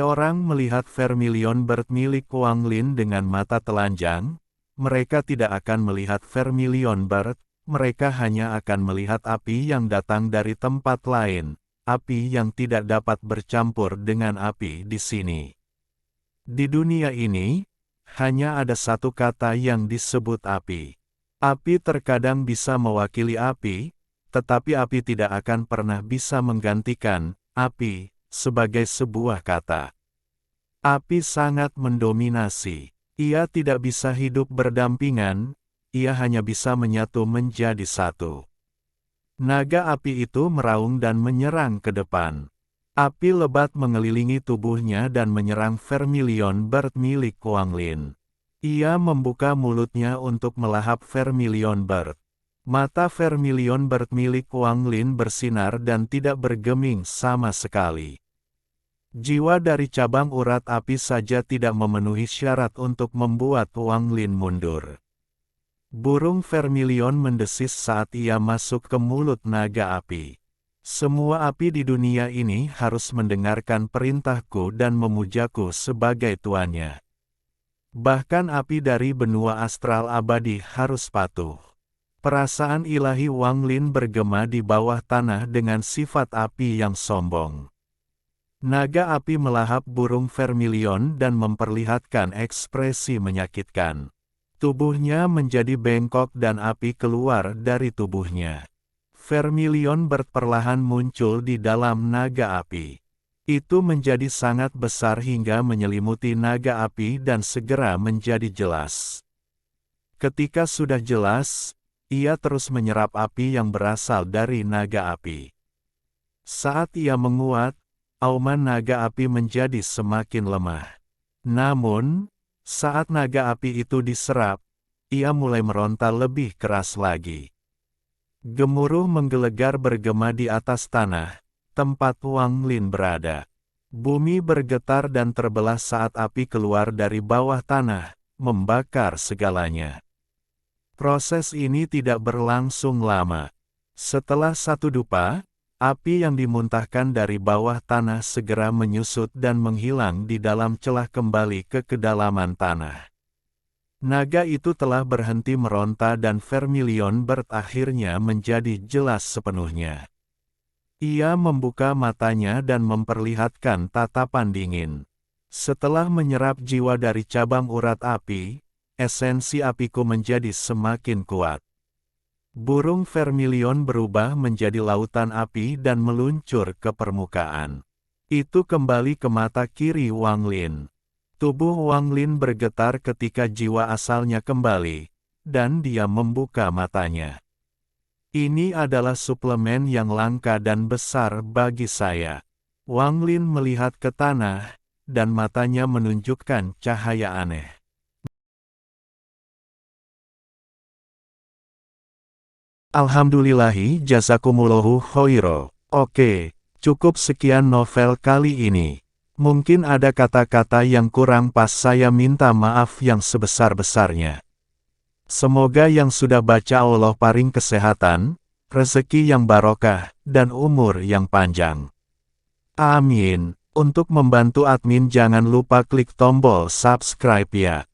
orang melihat vermilion bird milik Wang Lin dengan mata telanjang, mereka tidak akan melihat vermilion bird. Mereka hanya akan melihat api yang datang dari tempat lain, api yang tidak dapat bercampur dengan api di sini. Di dunia ini, hanya ada satu kata yang disebut api. Api terkadang bisa mewakili api, tetapi api tidak akan pernah bisa menggantikan api sebagai sebuah kata. Api sangat mendominasi. Ia tidak bisa hidup berdampingan, ia hanya bisa menyatu menjadi satu. Naga api itu meraung dan menyerang ke depan. Api lebat mengelilingi tubuhnya dan menyerang Vermilion Bird milik Wang Lin. Ia membuka mulutnya untuk melahap Vermilion Bird. Mata Vermilion Bird milik Wang Lin bersinar dan tidak bergeming sama sekali. Jiwa dari cabang urat api saja tidak memenuhi syarat untuk membuat Wang Lin mundur. Burung Vermilion mendesis saat ia masuk ke mulut naga api. Semua api di dunia ini harus mendengarkan perintahku dan memujaku sebagai tuannya. Bahkan api dari benua astral abadi harus patuh. Perasaan ilahi Wang Lin bergema di bawah tanah dengan sifat api yang sombong. Naga api melahap burung Vermilion dan memperlihatkan ekspresi menyakitkan. Tubuhnya menjadi bengkok dan api keluar dari tubuhnya. Vermilion perlahan muncul di dalam naga api. Itu menjadi sangat besar hingga menyelimuti naga api dan segera menjadi jelas. Ketika sudah jelas, ia terus menyerap api yang berasal dari naga api. Saat ia menguat, auman naga api menjadi semakin lemah. Namun, saat naga api itu diserap, ia mulai meronta lebih keras lagi. Gemuruh menggelegar bergema di atas tanah, tempat Wang Lin berada. Bumi bergetar dan terbelah saat api keluar dari bawah tanah, membakar segalanya. Proses ini tidak berlangsung lama. Setelah satu dupa, api yang dimuntahkan dari bawah tanah segera menyusut dan menghilang di dalam celah kembali ke kedalaman tanah. Naga itu telah berhenti meronta dan Vermilion Bird akhirnya menjadi jelas sepenuhnya. Ia membuka matanya dan memperlihatkan tatapan dingin. Setelah menyerap jiwa dari cabang urat api, esensi apiku menjadi semakin kuat. Burung Vermilion berubah menjadi lautan api dan meluncur ke permukaan. Itu kembali ke mata kiri Wang Lin. Tubuh Wang Lin bergetar ketika jiwa asalnya kembali, dan dia membuka matanya. Ini adalah suplemen yang langka dan besar bagi saya. Wang Lin melihat ke tanah, dan matanya menunjukkan cahaya aneh. Alhamdulillahi jazakumullahu khoiro. Oke, cukup sekian novel kali ini. Mungkin ada kata-kata yang kurang pas, saya minta maaf yang sebesar-besarnya. Semoga yang sudah baca Allah paring kesehatan, rezeki yang barokah, dan umur yang panjang. Amin. Untuk membantu admin jangan lupa klik tombol subscribe ya.